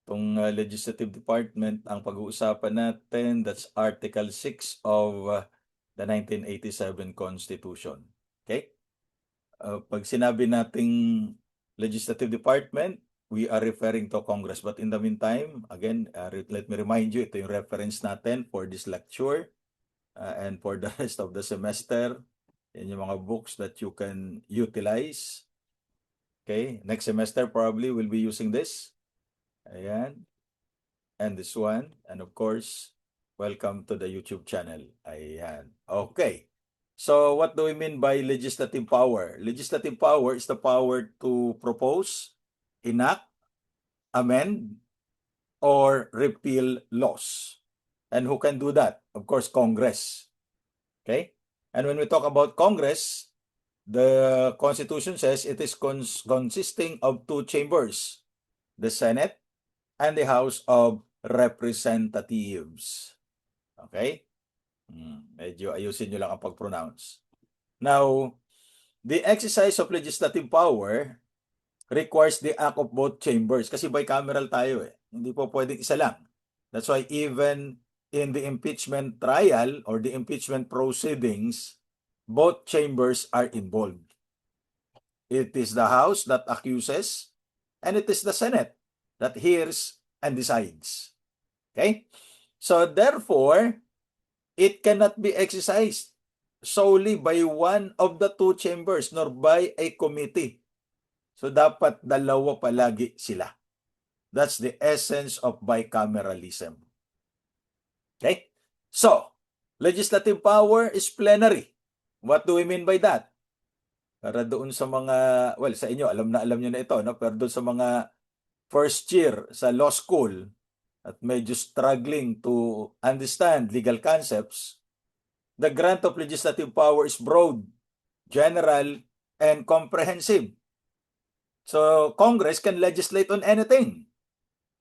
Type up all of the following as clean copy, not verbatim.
Itong legislative department, ang pag-uusapan natin, that's Article 6 of the 1987 Constitution. Okay? Pag sinabi nating legislative department, we are referring to Congress. But in the meantime, again, let me remind you, ito yung reference natin for this lecture and for the rest of the semester. Yan yung mga books that you can utilize. Okay? Next semester, probably we'll be using this. Ayan. And this one. And of course, welcome to the YouTube channel. Ayan. Okay. So what do we mean by legislative power? Legislative power is the power to propose, enact, amend, or repeal laws. And who can do that? Of course, Congress. Okay? And when we talk about Congress, the Constitution says it is consisting of two chambers, the Senate and the House of Representatives. Okay? Medyo ayusin nyo lang ang pag-pronounce. Now, the exercise of legislative power requires the act of both chambers kasi bicameral tayo eh. Hindi po pwedeng isa lang. That's why even in the impeachment trial or the impeachment proceedings, both chambers are involved. It is the House that accuses and it is the Senate that hears and decides. Okay? So therefore, it cannot be exercised solely by one of the two chambers nor by a committee. So dapat dalawa palagi sila. That's the essence of bicameralism. Okay? So, legislative power is plenary. What do we mean by that? Para doon sa mga, well, sa inyo, alam nyo na ito, no? Pero doon sa mga first year sa law school at medyo struggling to understand legal concepts, the grant of legislative power is broad, general, and comprehensive. So, Congress can legislate on anything.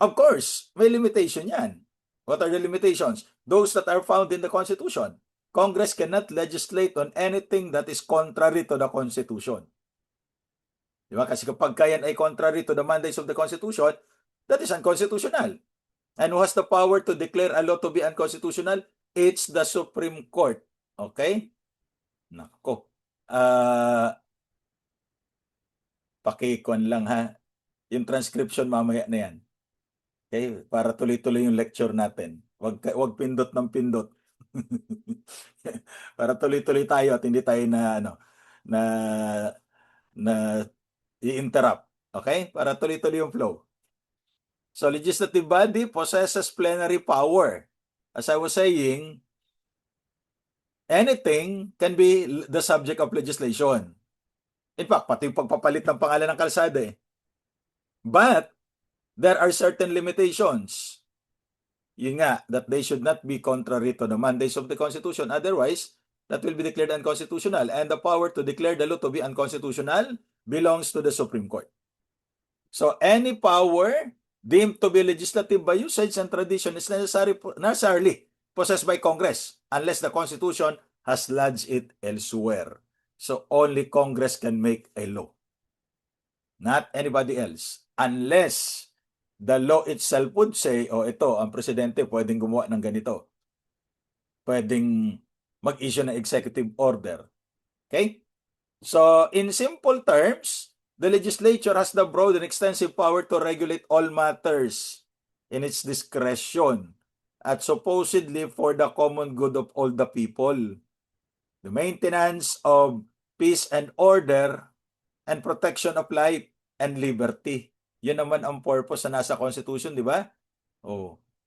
Of course, may limitation yan. What are the limitations? Those that are found in the Constitution. Congress cannot legislate on anything that is contrary to the Constitution. Di ba? Kasi kapag yan ay contrary to the mandates of the Constitution, that is unconstitutional. And who has the power to declare a law to be unconstitutional? It's the Supreme Court. Okay? Nako. Pakikon lang ha. Yung transcription mamaya na yan. Okay? Para tuloy-tuloy yung lecture natin. Wag pindot ng pindot. Para tuloy-tuloy tayo at hindi tayo na i-interrupt. Okay? Para tuloy-tuloy yung flow. So, legislative body possesses plenary power. As I was saying, anything can be the subject of legislation. In fact, pati yung pagpapalit ng pangalan ng kalsada eh. But, there are certain limitations. Yun nga, that they should not be contrary to the mandates of the Constitution. Otherwise, that will be declared unconstitutional. And the power to declare the law to be unconstitutional belongs to the Supreme Court. So, any power deemed to be legislative by usage and tradition is necessarily possessed by Congress unless the Constitution has lodged it elsewhere. So, only Congress can make a law. Not anybody else. Unless the law itself would say, ito, ang presidente pwedeng gumawa ng ganito. Pwedeng mag-issue ng executive order. Okay? So, in simple terms, the legislature has the broad and extensive power to regulate all matters in its discretion at supposedly for the common good of all the people. The maintenance of peace and order and protection of life and liberty. Yun naman ang purpose na nasa Constitution, di ba?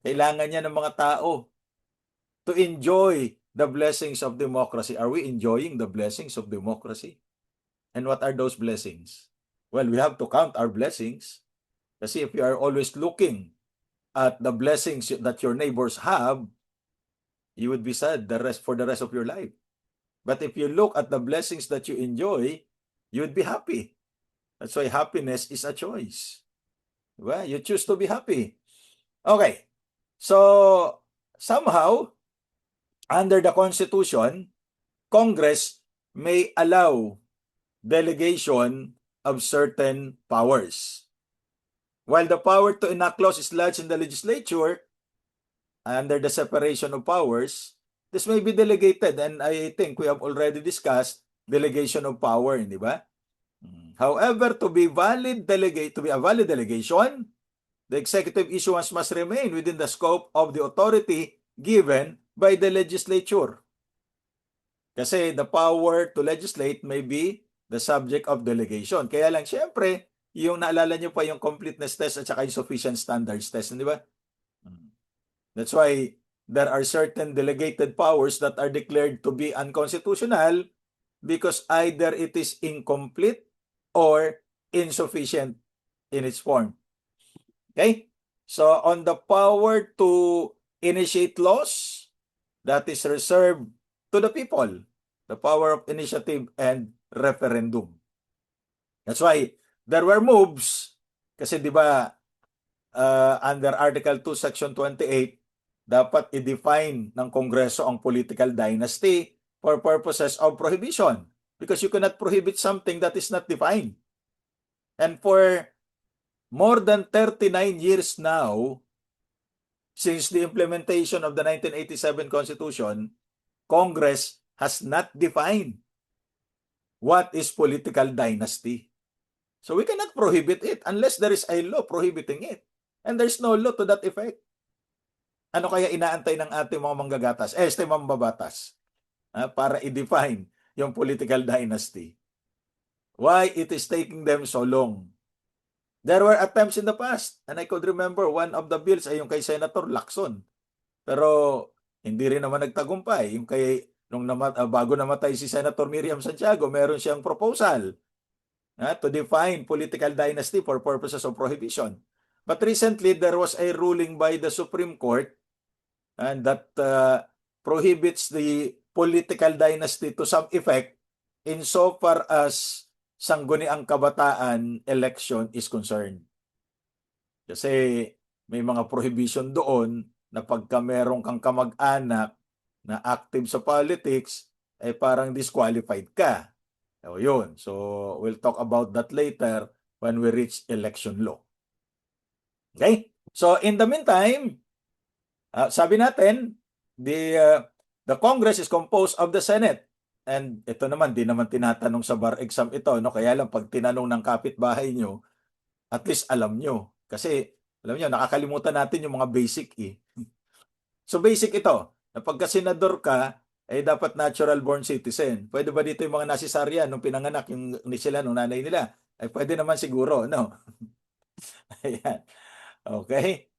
Kailangan niya ng mga tao to enjoy the blessings of democracy. Are we enjoying the blessings of democracy? And what are those blessings? Well, we have to count our blessings. Kasi if you are always looking at the blessings that your neighbors have, you would be sad for the rest of your life. But if you look at the blessings that you enjoy, you would be happy. That's why happiness is a choice. Well, you choose to be happy. Okay. So, somehow, under the Constitution, Congress may allow delegation of certain powers. While the power to enact laws is lodged in the legislature under the separation of powers, this may be delegated, and I think we have already discussed delegation of power, di ba? However, to be a valid delegation, the executive issuance must remain within the scope of the authority given by the legislature. Kasi the power to legislate may be the subject of delegation. Kaya lang, syempre, yung naalala nyo pa yung completeness test at saka yung sufficient standards test, di ba? That's why there are certain delegated powers that are declared to be unconstitutional because either it is incomplete or insufficient in its form. Okay? So on the power to initiate laws, that is reserved to the people, the power of initiative and referendum. That's why there were moves, kasi di ba under Article 2, Section 28, dapat i-define ng Kongreso ang political dynasty for purposes of prohibition because you cannot prohibit something that is not defined. And for more than 39 years now, since the implementation of the 1987 Constitution, Congress has not defined what is political dynasty. So we cannot prohibit it unless there is a law prohibiting it. And there's no law to that effect. Ano kaya inaantay ng ating mga manggagatas, mambabatas, para i-define yung political dynasty? Why it is taking them so long? There were attempts in the past, and I could remember one of the bills ay yung kay Senator Lacson. Pero hindi rin naman nagtagumpay. Yung bago namatay si Senator Miriam Santiago, meron siyang proposal to define political dynasty for purposes of prohibition. But recently, there was a ruling by the Supreme Court and that prohibits the political dynasty to some effect insofar as sangguniang kabataan election is concerned. Kasi may mga prohibition doon na pagka meron kang kamag-anak na active sa politics, ay parang disqualified ka. So, yun. So, we'll talk about that later when we reach election law. Okay? So, in the meantime, sabi natin, the Congress is composed of the Senate. And ito naman, di naman tinatanong sa bar exam ito, no? Kaya lang pag tinanong ng kapitbahay nyo, at least alam nyo. Kasi, alam nyo, nakakalimutan natin yung mga basic eh. So basic ito, na pagka senador ka, ay dapat natural born citizen. Pwede ba dito yung mga nasisaryan nung pinanganak yung ni sila, nung nanay nila? Ay pwede naman siguro, no? Ayan. Okay?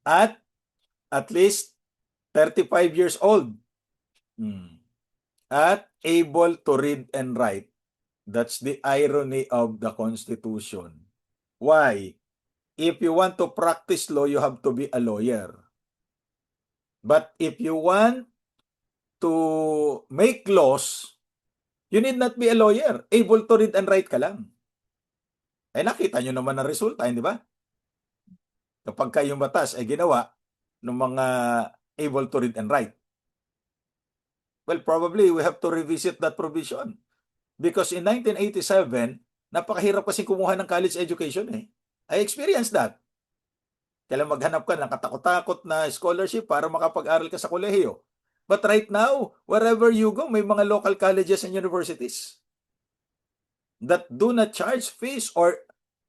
At least 35 years old. At able to read and write. That's the irony of the Constitution. Why? If you want to practice law, you have to be a lawyer. But if you want to make laws, you need not be a lawyer. Able to read and write ka lang. Eh nakita nyo naman ang resulta, hindi ba? Kapag kayong batas ay ginawa ng mga able to read and write. Well, probably we have to revisit that provision. Because in 1987, napakahirap kasi kumuha ng college education eh. I experienced that. Kailan maghanap ka ng katakot-takot na scholarship para makapag-aral ka sa kolehiyo. But right now, wherever you go, may mga local colleges and universities that do not charge fees or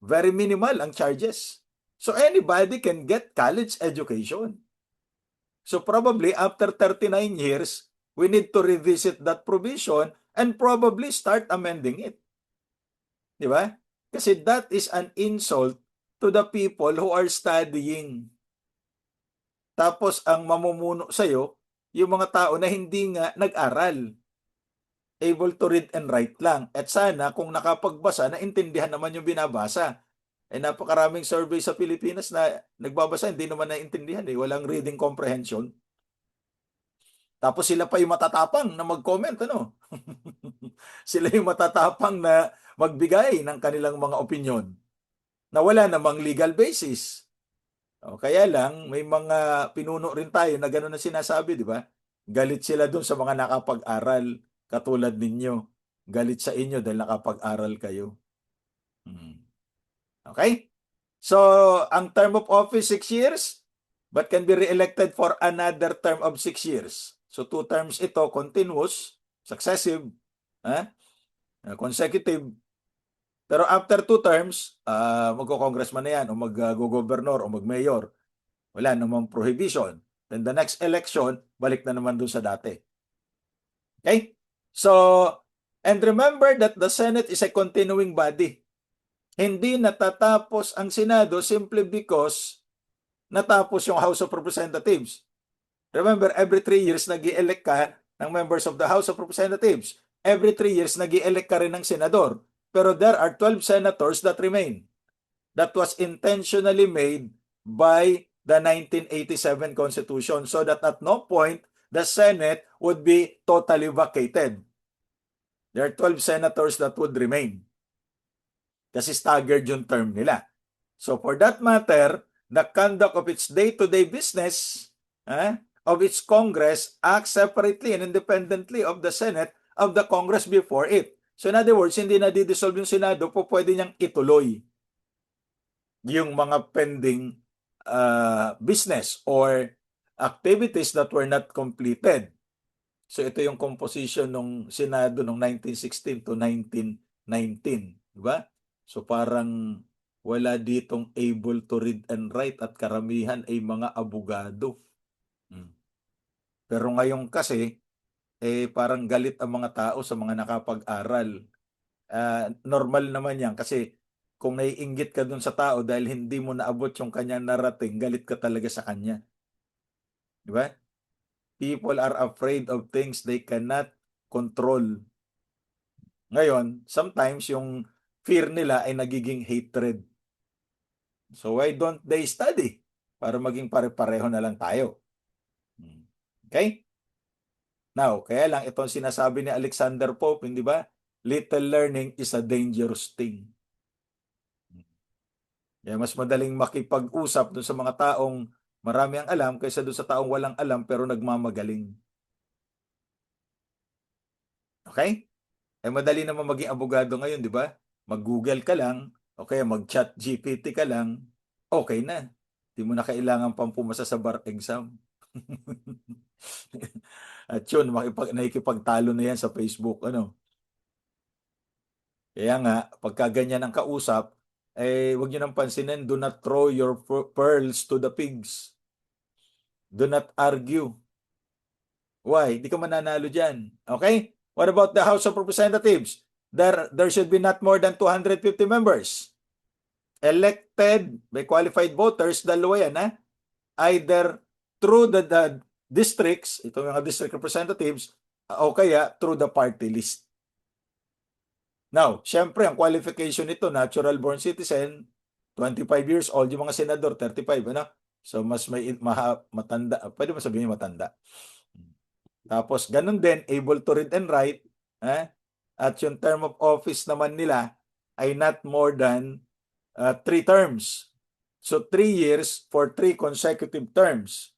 very minimal ang charges. So anybody can get college education. So probably after 39 years, we need to revisit that provision and probably start amending it. Di ba? Kasi that is an insult to the people who are studying. Tapos ang mamumuno sa'yo, yung mga tao na hindi nga nag-aral. Able to read and write lang. At sana kung nakapagbasa, naintindihan naman yung binabasa. Eh napakaraming survey sa Pilipinas na nagbabasa, hindi naman naintindihan eh. Walang reading comprehension. Tapos sila pa yung matatapang na mag-comment, ano? Sila yung matatapang na magbigay ng kanilang mga opinion na wala namang legal basis. O, kaya lang, may mga pinuno rin tayo na gano'n na sinasabi, di ba? Galit sila dun sa mga nakapag-aral katulad ninyo. Galit sa inyo dahil nakapag-aral kayo. Okay? So, ang term of office, 6 years, but can be re-elected for another term of 6 years. So, 2 terms ito, continuous, successive, consecutive. Pero after 2 terms, magko-congressman na yan, o mag-governor, o mag-mayor. Wala namang prohibition. Then the next election, balik na naman dun sa dati. Okay? So, and remember that the Senate is a continuing body. Hindi natatapos ang Senado simply because natapos yung House of Representatives. Remember, every 3 years nag-i-elect ka ng members of the House of Representatives. Every 3 years nag-i-elect ka rin ng senador. Pero there are 12 senators that remain. That was intentionally made by the 1987 Constitution so that at no point the Senate would be totally vacated. There are 12 senators that would remain. Kasi staggered yung term nila. So for that matter, the conduct of its day-to-day business of its Congress acts separately and independently of the Senate of the Congress before it. So in other words, hindi na di-dissolve yung Senado, po pwede niyang ituloy yung mga pending business or activities that were not completed. So ito yung composition ng Senado noong 1916 to 1919, di ba? So parang wala ditong able to read and write at karamihan ay mga abogado. Pero ngayon kasi, parang galit ang mga tao sa mga nakapag-aral. Normal naman yan kasi kung naiinggit ka dun sa tao dahil hindi mo naabot yung kanyang narating, galit ka talaga sa kanya. Di ba? People are afraid of things they cannot control. Ngayon, sometimes yung fear nila ay nagiging hatred. So why don't they study? Para maging pare-pareho na lang tayo. Okay? Now, kaya lang itong sinasabi ni Alexander Pope, hindi ba? Little learning is a dangerous thing. Kaya mas madaling makipag-usap dun sa mga taong marami ang alam kaysa dun sa taong walang alam pero nagmamagaling. Okay? Madali naman maging abogado ngayon, di ba? Mag-Google ka lang, o kaya mag-chat GPT ka lang, okay na. Di mo na kailangan pang pumasa sa bar exam. At yun, nakikipagtalo na yan sa Facebook, Kaya nga, pagka ganyan ang kausap, huwag nyo nang pansinin, do not throw your pearls to the pigs. Do not argue. Why? Di ka mananalo dyan. Okay? What about the House of Representatives? There should be not more than 250 members. Elected by qualified voters, dalawa yan, either through the districts, itong mga district representatives, o kaya through the party list. Now, syempre, ang qualification nito, natural born citizen, 25 years old, yung mga senador, 35, So, mas may matanda, pwede mo sabihin matanda. Tapos, ganun din, able to read and write, at yung term of office naman nila ay not more than 3 terms. So, 3 years for 3 consecutive terms.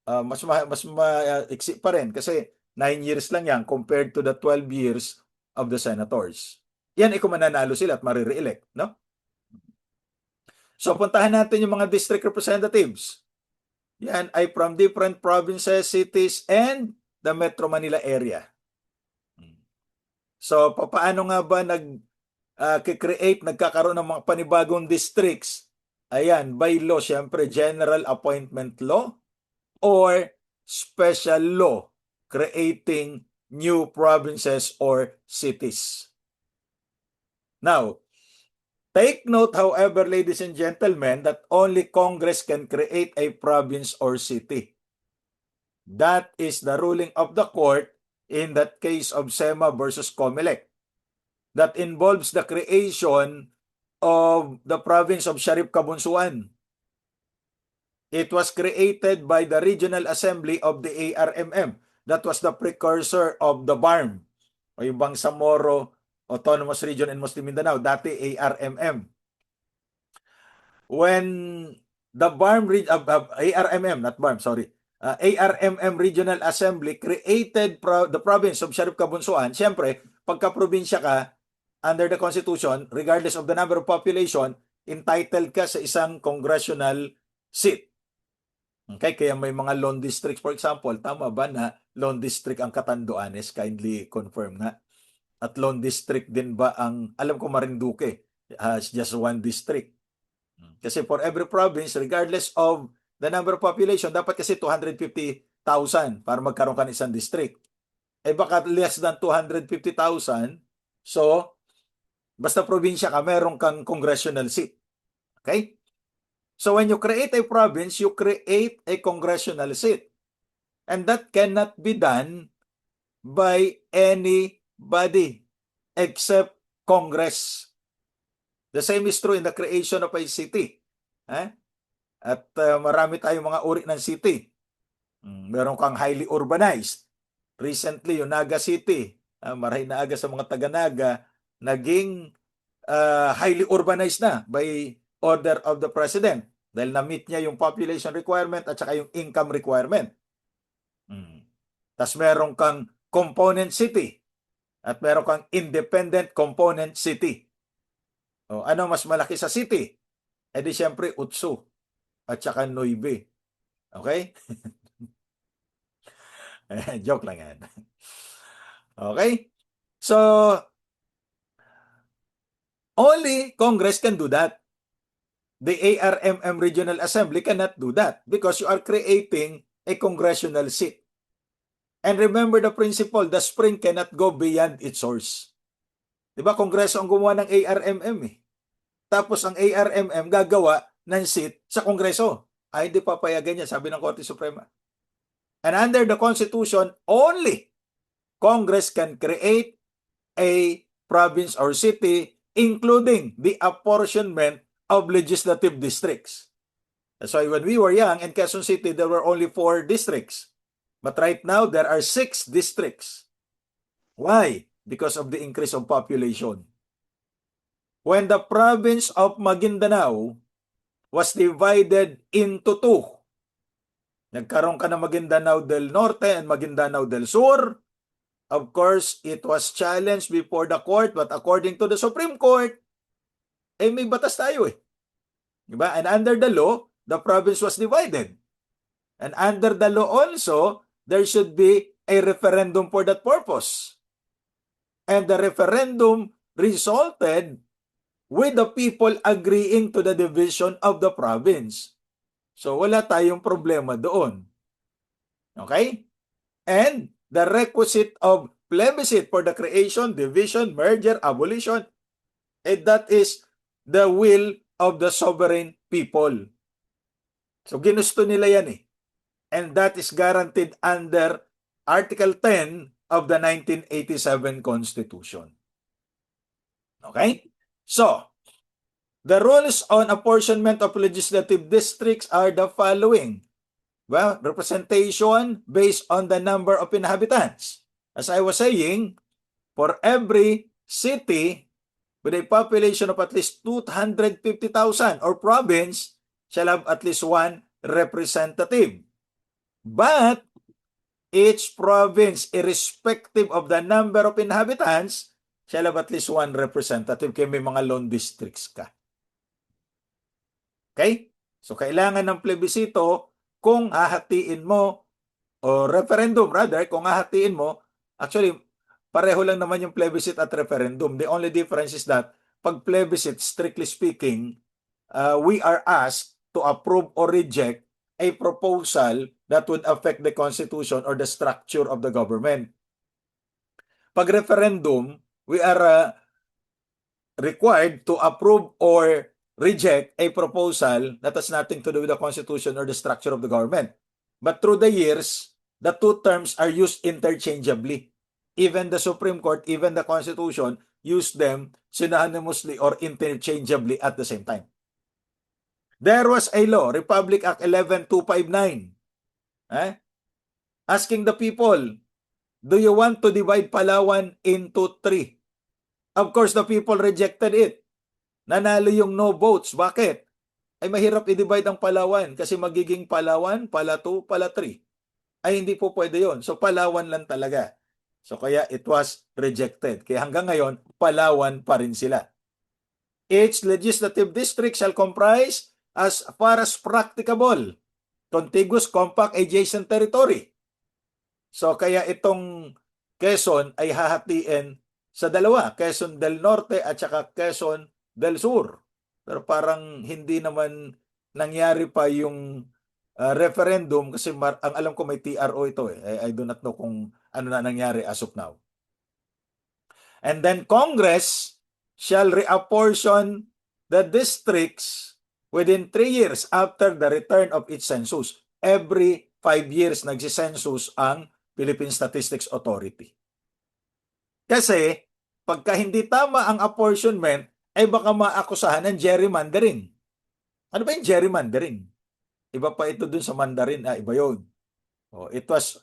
Mas maiksi pa rin kasi 9 years lang yan compared to the 12 years of the senators. Yan ay kung mananalo sila at marire-elect, no? So, puntahan natin yung mga district representatives. Yan ay from different provinces, cities, and the Metro Manila area. So, paano nga ba nagkakaroon ng mga panibagong districts? Ayan, by law, syempre, general appointment law or special law creating new provinces or cities. Now, take note, however, ladies and gentlemen, that only Congress can create a province or city. That is the ruling of the court in that case of SEMA versus COMELEC. That involves the creation of the province of Sharif Kabunsuan. It was created by the Regional Assembly of the ARMM. That was the precursor of the BARM, o yung Bangsamoro Autonomous Region in Muslim Mindanao, dati ARMM. When the BARM, ARMM, not BARM, sorry, ARMM Regional Assembly created the province of Sharif Kabunsuan, siyempre, pagka-probinsya ka, under the Constitution, regardless of the number of population, entitled ka sa isang congressional seat. Okay, kaya may mga lone districts, for example, tama ba na lone district ang Catanduanes? Kindly confirm nga. At lone district din ba ang, alam ko Marinduque has just one district. Kasi for every province, regardless of the number of population, dapat kasi 250,000 para magkaroon ka ng isang district. Eh baka less than 250,000, so basta probinsya ka, meron kang congressional seat. Okay? So when you create a province, you create a congressional seat. And that cannot be done by anybody except Congress. The same is true in the creation of a city. At marami tayong mga uri ng city. Meron kang highly urbanized. Recently, yung Naga City, marami na aga sa mga taga-Naga, naging highly urbanized na by order of the President dahil na-meet niya yung population requirement at saka yung income requirement. Tapos meron kang component city at meron kang independent component city. O, ano mas malaki sa city? Eh di syempre Utsu at saka Nueve. Okay? Joke lang yan. Okay? So, only Congress can do that. The ARMM Regional Assembly cannot do that because you are creating a congressional seat. And remember the principle, the spring cannot go beyond its source. Diba, Kongreso ang gumawa ng ARMM eh. Tapos ang ARMM gagawa ng seat sa Kongreso. Ay, hindi papayagan niya, sabi ng Korte Suprema. And under the Constitution, only Congress can create a province or city, including the apportionment of legislative districts. That's why when we were young in Quezon City, there were only 4 districts. But right now, there are 6 districts. Why? Because of the increase of population. When the province of Maguindanao was divided into 2, nagkaroon ka ng Maguindanao del Norte and Maguindanao del Sur. Of course, it was challenged before the court, but according to the Supreme Court, eh may batas tayo eh. Diba? And under the law, the province was divided. And under the law also, there should be a referendum for that purpose. And the referendum resulted with the people agreeing to the division of the province. So wala tayong problema doon. Okay? And the requisite of plebiscite for the creation, division, merger, abolition, and that is the will of the sovereign people. So ginusto nila yan eh. And that is guaranteed under Article 10 of the 1987 Constitution. Okay? So, the rules on apportionment of legislative districts are the following. Well, representation based on the number of inhabitants. As I was saying, for every city with a population of at least 250,000 or province shall have at least 1 representative. But each province, irrespective of the number of inhabitants, shall have at least 1 representative kaya may mga lone districts ka. Okay? So, kailangan ng plebisito kung hahatiin mo, o referendum rather, kung hahatiin mo, actually, pareho lang naman yung plebiscite at referendum. The only difference is that pag plebiscite, strictly speaking, we are asked to approve or reject a proposal that would affect the Constitution or the structure of the government. Pag referendum, we are required to approve or reject a proposal that has nothing to do with the Constitution or the structure of the government. But through the years, the 2 terms are used interchangeably. Even the Supreme Court, even the Constitution, use them synonymously or interchangeably at the same time. There was a law, Republic Act 11259, asking the people, do you want to divide Palawan into 3? Of course, the people rejected it. Nanalo yung no votes. Bakit? Ay mahirap i-divide ang Palawan kasi magiging Palawan, Pala 2, Pala 3. Ay hindi po pwede yon. So Palawan lang talaga. So kaya it was rejected. Kaya hanggang ngayon, Palawan pa rin sila. Each legislative district shall comprise, as far as practicable, contiguous, compact, adjacent territory. So kaya itong Quezon ay hahatiin sa dalawa, Quezon del Norte at saka Quezon del Sur. Pero parang hindi naman nangyari pa yung referendum kasi ang alam ko may TRO ito eh. I do not know kung ano na nangyari as of now. And then Congress shall reapportion the districts within 3 years after the return of its census. Every 5 years nagsisensus ang Philippine Statistics Authority. Kasi pagka hindi tama ang apportionment, ay baka maakusahan ng gerrymandering. Ano ba yung gerrymandering? Iba pa ito dun sa Mandarin. Iba yun. It was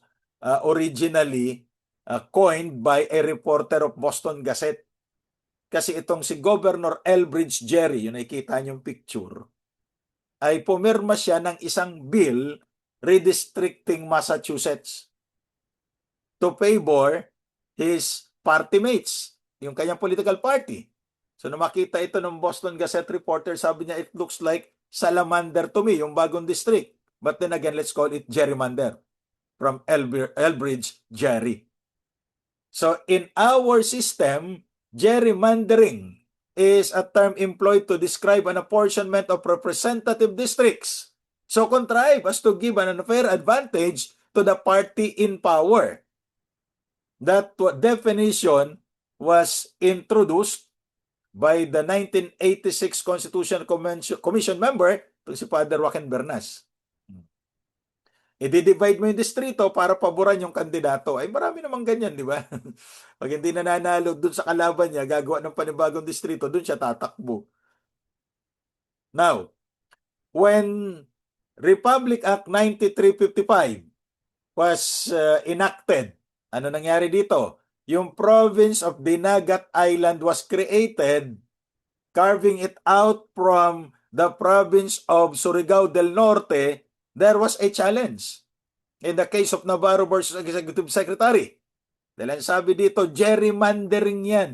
originally coined by a reporter of Boston Gazette. Kasi itong si Governor Elbridge Gerry, yung nakikita niyong picture, ay pumirma siya ng isang bill redistricting Massachusetts to favor his party mates, yung kanyang political party. So nung makita ito ng Boston Gazette reporter, sabi niya, it looks like salamander to me, yung bagong district. But then again, let's call it gerrymander from Elbridge Gerry. So in our system, gerrymandering is a term employed to describe an apportionment of representative districts so contrived as to give an unfair advantage to the party in power. That definition was introduced by the 1986 Constitutional Commission member, si Father Joaquin Bernas. I-divide mo yung distrito para paboran yung kandidato. Ay marami namang ganyan, di ba? Pag hindi nananalo dun sa kalaban niya, gagawa ng panibagong distrito, dun siya tatakbo. Now, when Republic Act 9355 was enacted, ano nangyari dito? Yung province of Dinagat Island was created, carving it out from the province of Surigao del Norte. There was a challenge in the case of Navarro versus Executive Secretary. Dahil sabi dito, gerrymandering yan.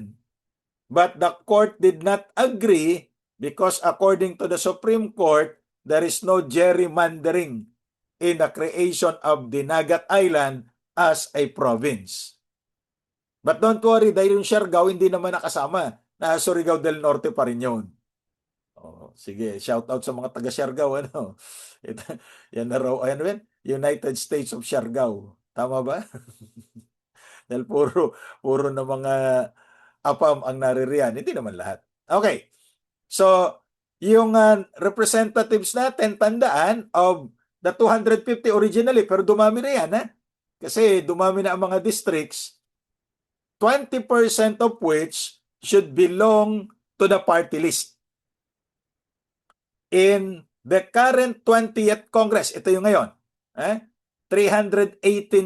But the court did not agree because according to the Supreme Court, there is no gerrymandering in the creation of Dinagat Island as a province. But don't worry, dahil yung Siargao hindi naman nakasama. Na Surigao del Norte pa rin yun. Sige, shout out sa mga taga Siargao. Ano? Yan na raw, ano yun? United States of Siargao. Tama ba? Dahil puro na mga APAM ang naririyan. Hindi naman lahat. Okay. So, yung representatives natin, tandaan, of the 250 originally, pero dumami na yan, ha? Kasi dumami na ang mga districts, 20% of which should belong to the party list. In the current 20th Congress, ito yung ngayon, 318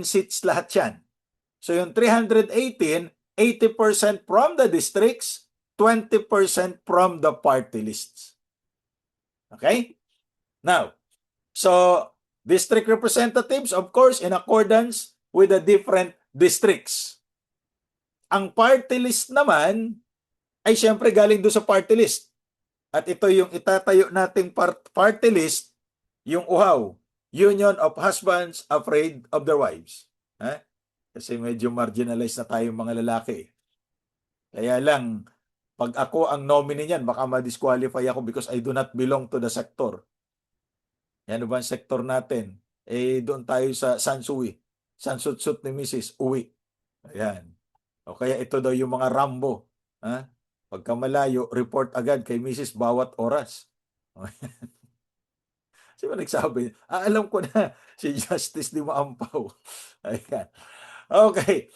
seats lahat yan. So yung 318, 80% from the districts, 20% from the party lists. Okay? Now, so district representatives, of course, in accordance with the different districts. Ang party list naman ay siyempre galing doon sa party list. At ito yung itatayo nating party list, yung UHAW, Union of Husbands Afraid of Their Wives. Kasi medyo marginalized na tayong mga lalaki. Kaya lang, pag ako ang nominee niyan, baka ma-disqualify ako because I do not belong to the sector. Yan ba ang sector natin? Doon tayo sa Sansui. Sansutsut ni Mrs. Uwi. Ayan. O kaya ito daw yung mga Rambo. Pagka malayo, report agad kay Mrs. bawat oras. Sino nagsabi? Alam ko na, si Justice Di Maampaw. Ayan. Okay.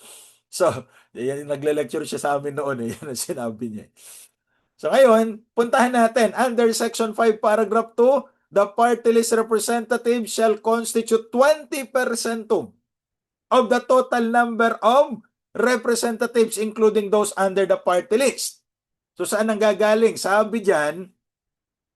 So, yan, nagle-lecture siya sa amin noon. Yan ang sinabi niya. So ngayon, puntahan natin. Under Section 5, Paragraph 2, the party list representative shall constitute 20% of the total number of representatives including those under the party list. So saan ang gagaling? Sabi dyan,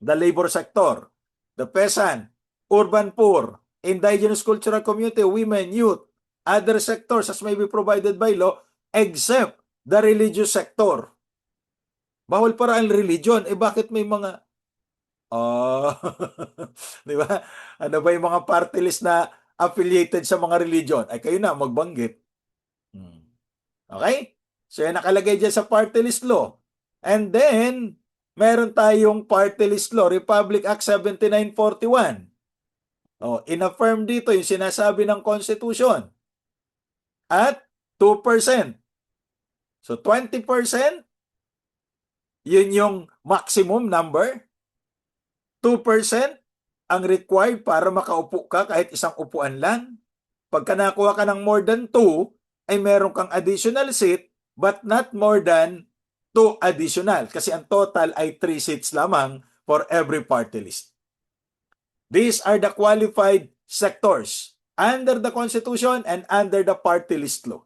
the labor sector, the peasant, urban poor, indigenous cultural community, women, youth, other sectors as may be provided by law, except the religious sector. Bawal para ang religion. Bakit may mga... Oh, di ba? Ano ba yung mga party list na affiliated sa mga religion? Ay, kayo na, magbanggit. Hmm. Okay? So, yan nakalagay dyan sa party list law. And then, meron tayong party list law, Republic Act 7941. Oh, in-affirm dito yung sinasabi ng Constitution at 2%. So, 20%, yun yung maximum number. 2% ang required para makaupo ka kahit isang upuan lang. Pagka nakuha ka ng more than 2, ay meron kang additional seat but not more than 2 additional. Kasi ang total ay 3 seats lamang for every party list. These are the qualified sectors under the Constitution and under the party list law.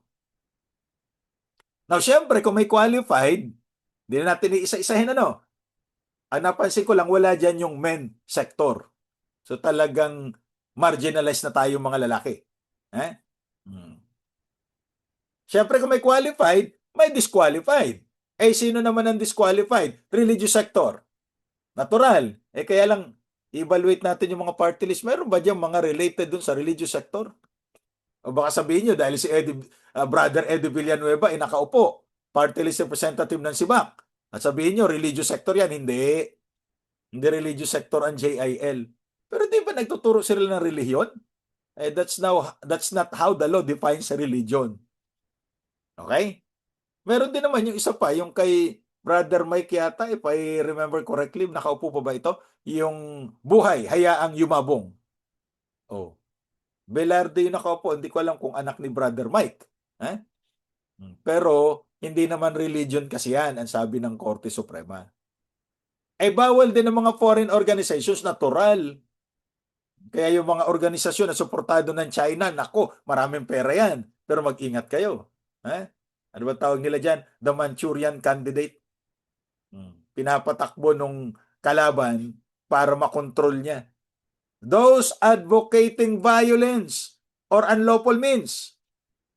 Now, syempre, kung may qualified, hindi na natin iisa-isahin ano. Ang napansin ko lang, wala dyan yung men sector. So talagang marginalized na tayo mga lalaki. Eh? Siyempre kung may qualified, may disqualified. Sino naman ang disqualified? Religious sector. Natural. Kaya lang, evaluate natin yung mga party list. Meron ba dyan mga related dun sa religious sector? O baka sabihin nyo, dahil si Brother Eddie Villanueva ay nakaupo. Party list representative ng SIBAC. At sabihin nyo, religious sector yan. Hindi. Hindi religious sector ang JIL. Pero di ba nagtuturo sila ng relihiyon? That's not how the law defines a religion. Okay? Meron din naman yung isa pa, yung kay Brother Mike yata, if I remember correctly, nakaupo pa ba ito? Yung buhay, hayaang yumabong. Oh. Velarde yung nakaupo, hindi ko alam kung anak ni Brother Mike. Pero, hindi naman religion kasi yan, ang sabi ng Korte Suprema. Bawal din ng mga foreign organizations, natural. Kaya yung mga organisasyon na suportado ng China, nako, maraming pera yan. Pero mag-ingat kayo. Ano ba tawag nila dyan? The Manchurian Candidate. Pinapatakbo nung kalaban para makontrol niya. Those advocating violence or unlawful means.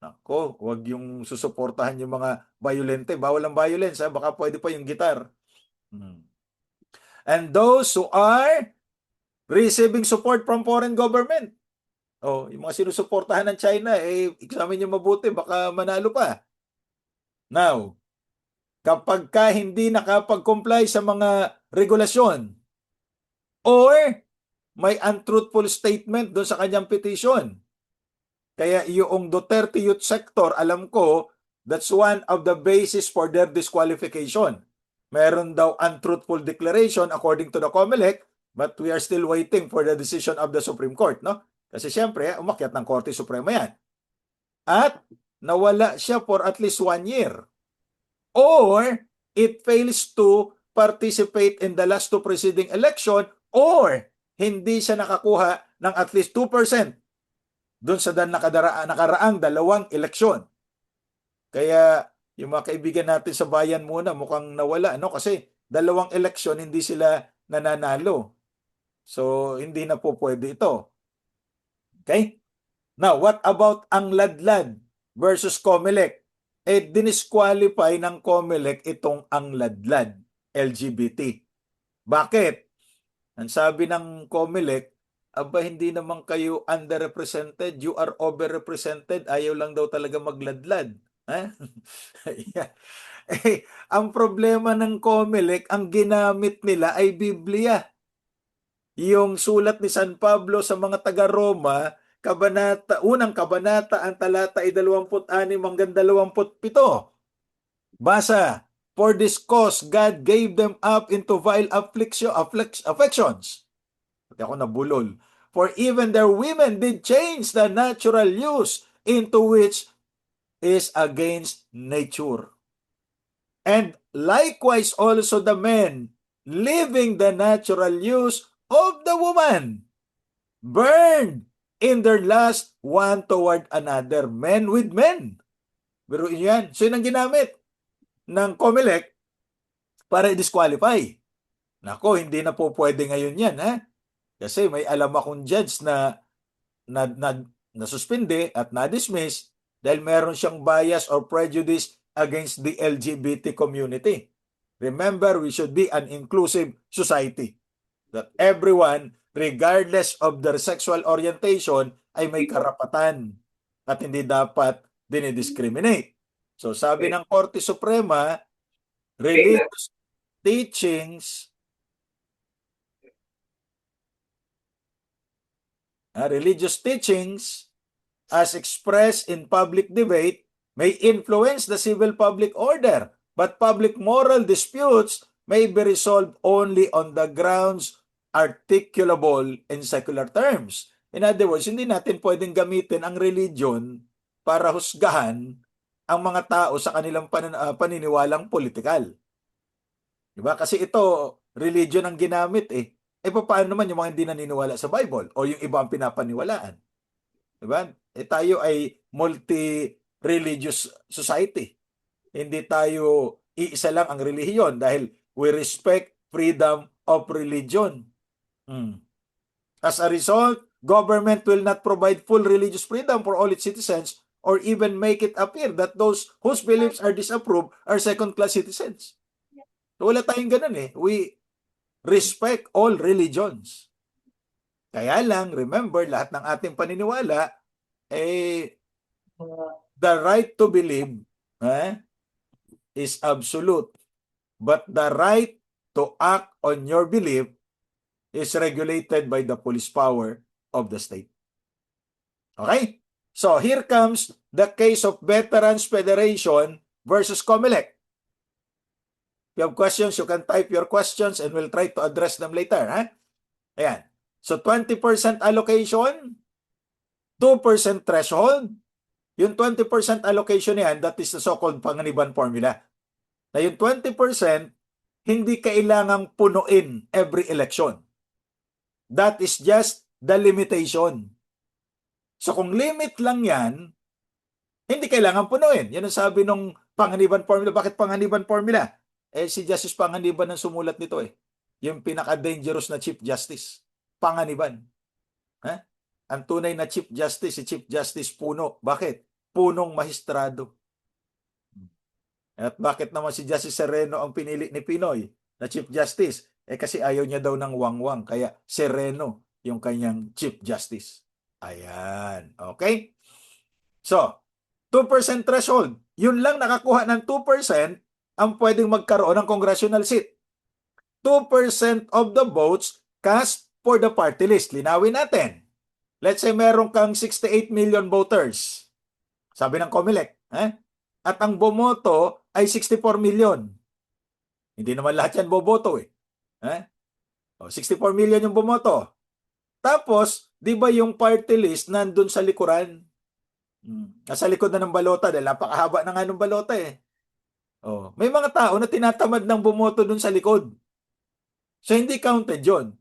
Nako, huwag yung susuportahan yung mga violente. Bawal ang violence, baka pwede pa yung gitar. And those who are receiving support from foreign government. Yung mga sinusuportahan ng China, examine nyo mabuti, baka manalo pa. Now, kapag ka hindi nakapag-comply sa mga regulasyon or may untruthful statement doon sa kanyang petition, kaya yung Duterte Youth Sector, alam ko, that's one of the basis for their disqualification. Meron daw untruthful declaration according to the COMELEC, but we are still waiting for the decision of the Supreme Court, no? Kasi siyempre, umakyat ng Korte Suprema yan. At nawala siya for at least 1 year. Or it fails to participate in the last 2 preceding election, or hindi siya nakakuha ng at least 2% doon sa nakaraang 2 eleksyon. Kaya yung mga kaibigan natin sa bayan muna mukhang nawala, no? Kasi 2 eleksyon hindi sila nananalo. So hindi na po pwede ito. Okay? Now, what about ang Ladlad versus COMELEC? Dinisqualify ng COMELEC itong ang Ladlad, LGBT. Bakit? Ang sabi ng COMELEC, hindi naman kayo underrepresented, you are overrepresented, ayaw lang daw talaga magladlad. Ang problema ng COMELEC, ang ginamit nila ay Biblia. Yung sulat ni San Pablo sa mga taga-Roma, unang kabanata, ang talata ay 26 hanggang 27. Basa, for this cause, God gave them up into vile affections. Pati ako nabulol. For even their women did change the natural use into which is against nature. And likewise also the men, leaving the natural use of the woman, burned in their lust one toward another, men with men. Pero yan, so yun ang ginamit ng COMELEC para i-disqualify. Nako, hindi na po pwede ngayon yan, Kasi may alam akong judge na nasuspinde at na-dismiss dahil meron siyang bias or prejudice against the LGBT community. Remember, we should be an inclusive society. That everyone, regardless of their sexual orientation, ay may karapatan at hindi dapat dinidiscriminate. So sabi ng Korte Suprema, religious teachings as expressed in public debate may influence the civil public order, but public moral disputes may be resolved only on the grounds articulable in secular terms. In other words, hindi natin pwedeng gamitin ang religion para husgahan ang mga tao sa kanilang paniniwalang politikal. Diba? Kasi ito, religion ang ginamit eh. Paano naman yung mga hindi naniniwala sa Bible o yung iba ang pinapaniwalaan? Diba? Tayo ay multi-religious society. Hindi tayo iisa lang ang relihiyon dahil we respect freedom of religion. As a result, government will not provide full religious freedom for all its citizens or even make it appear that those whose beliefs are disapproved are second-class citizens. So, wala tayong ganun eh. We respect all religions. Kaya lang, remember, lahat ng ating paniniwala, the right to believe is absolute. But the right to act on your belief is regulated by the police power of the state. Okay? So, here comes the case of Veterans Federation versus COMELEC. If you have questions, you can type your questions and we'll try to address them later. Ayan. So, 20% allocation, 2% threshold. Yung 20% allocation yan, that is the so-called Panganiban formula. Na yung 20%, hindi kailangang punuin every election. That is just the limitation. So kung limit lang yan, hindi kailangan punuin. Yan ang sabi ng Panganiban formula. Bakit Panganiban formula? Si Justice Panganiban ang sumulat nito eh. Yung pinaka-dangerous na Chief Justice. Panganiban. Ang tunay na Chief Justice, si Chief Justice Puno. Bakit? Punong mahistrado. At bakit naman si Justice Sereno ang pinili ni Pinoy na Chief Justice? Kasi ayaw niya daw ng wangwang. Kaya Sereno yung kanyang Chief Justice. Ayan. Okay? So, 2% threshold. Yun lang nakakuha ng 2% ang pwedeng magkaroon ng congressional seat. 2% of the votes cast for the party list. Linawin natin. Let's say meron kang 68 million voters. Sabi ng COMELEC. At ang bumoto ay 64 million. Hindi naman lahat yan boboto eh. 64 million yung bumoto. Tapos, di ba yung party list nandun sa likuran? Nasa likod na ng balota dahil napakahaba na nga ng balota eh. May mga tao na tinatamad ng bumoto dun sa likod. So, hindi counted yun.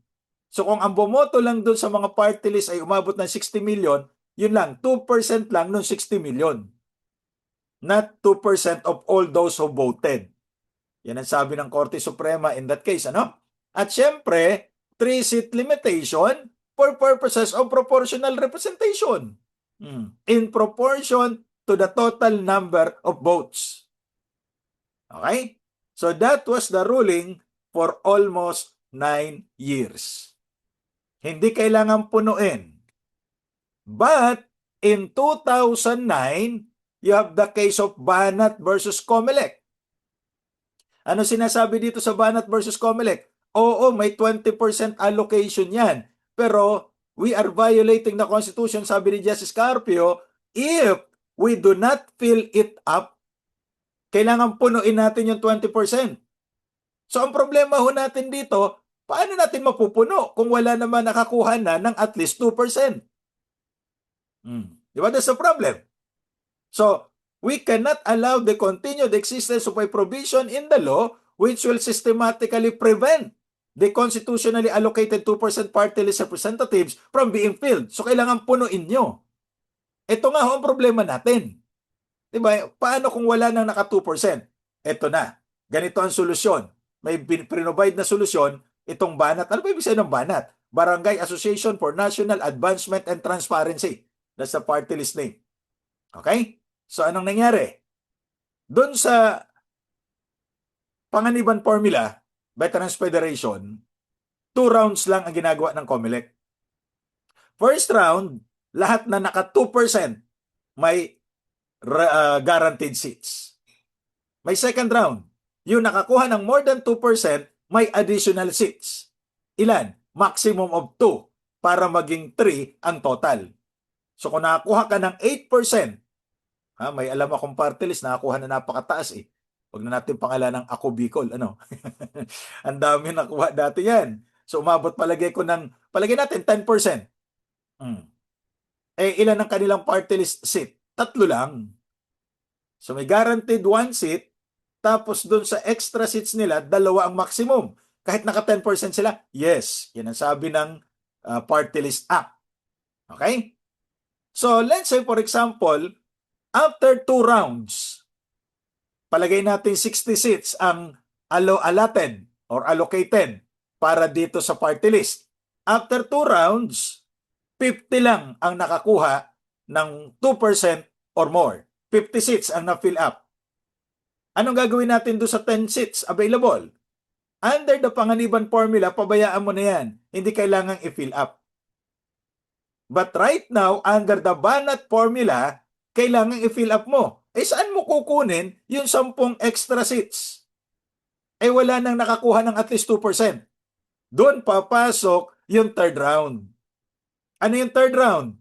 So, kung ang bumoto lang dun sa mga party list ay umabot ng 60 million, yun lang, 2% lang ng 60 million. Not 2% of all those who voted. Yan ang sabi ng Korte Suprema in that case, ano? At syempre, 3-seat limitation for purposes of proportional representation. In proportion to the total number of votes. Okay? So that was the ruling for almost 9 years. Hindi kailangan punuin. But in 2009, you have the case of Banat versus COMELEC. Ano sinasabi dito sa Banat versus COMELEC? Oo, may 20% allocation yan. Pero we are violating the Constitution, sabi ni Justice Carpio, if we do not fill it up, kailangan punuin natin yung 20%. So ang problema ho natin dito, paano natin mapupuno kung wala naman nakakuha na ng at least 2%? Di ba? That's the problem. So, we cannot allow the continued existence of a provision in the law which will systematically prevent the constitutionally allocated 2% party list representatives from being filled. So, kailangan punuin nyo. Ito nga ho ang problema natin. Diba? Paano kung wala nang naka 2%? Ito na. Ganito ang solusyon. May provide na solusyon itong Banat. Ano ba ibig sabihin ng Banat? Barangay Association for National Advancement and Transparency. That's the party list name. Okay? So, anong nangyari? Doon sa Panganiban formula, Veterans Federation, 2 rounds lang ang ginagawa ng COMELEC. First round, lahat na naka 2% may guaranteed seats. May second round, yung nakakuha ng more than 2% may additional seats. Ilan? Maximum of 2 para maging 3 ang total. So kung nakakuha ka ng 8%, may alam akong party list, nakakuha na napakataas eh. Huwag na natin pangalan ng Ako Bicol, ano? Ang dami nakuha dati yan. So umabot palagay natin 10%. Ilan ang kanilang party list seat? 3 lang. So may guaranteed 1 seat, tapos dun sa extra seats nila, 2 ang maximum. Kahit naka 10% sila, yes, yan ang sabi ng Party List Act. Okay? So let's say for example, after 2 rounds, palagay natin 60 seats ang allotted or allocated para dito sa party list. After 2 rounds, 50 lang ang nakakuha ng 2% or more. 50 seats ang na-fill up. Anong gagawin natin doon sa 10 seats available? Under the panganiban formula, pabayaan mo na yan. Hindi kailangang i-fill up. But right now, under the Banat formula, kailangan i-fill up mo. Saan mo kukunin yung 10 extra seats? Wala nang nakakuha ng at least 2%. Doon papasok yung third round. Ano yung third round?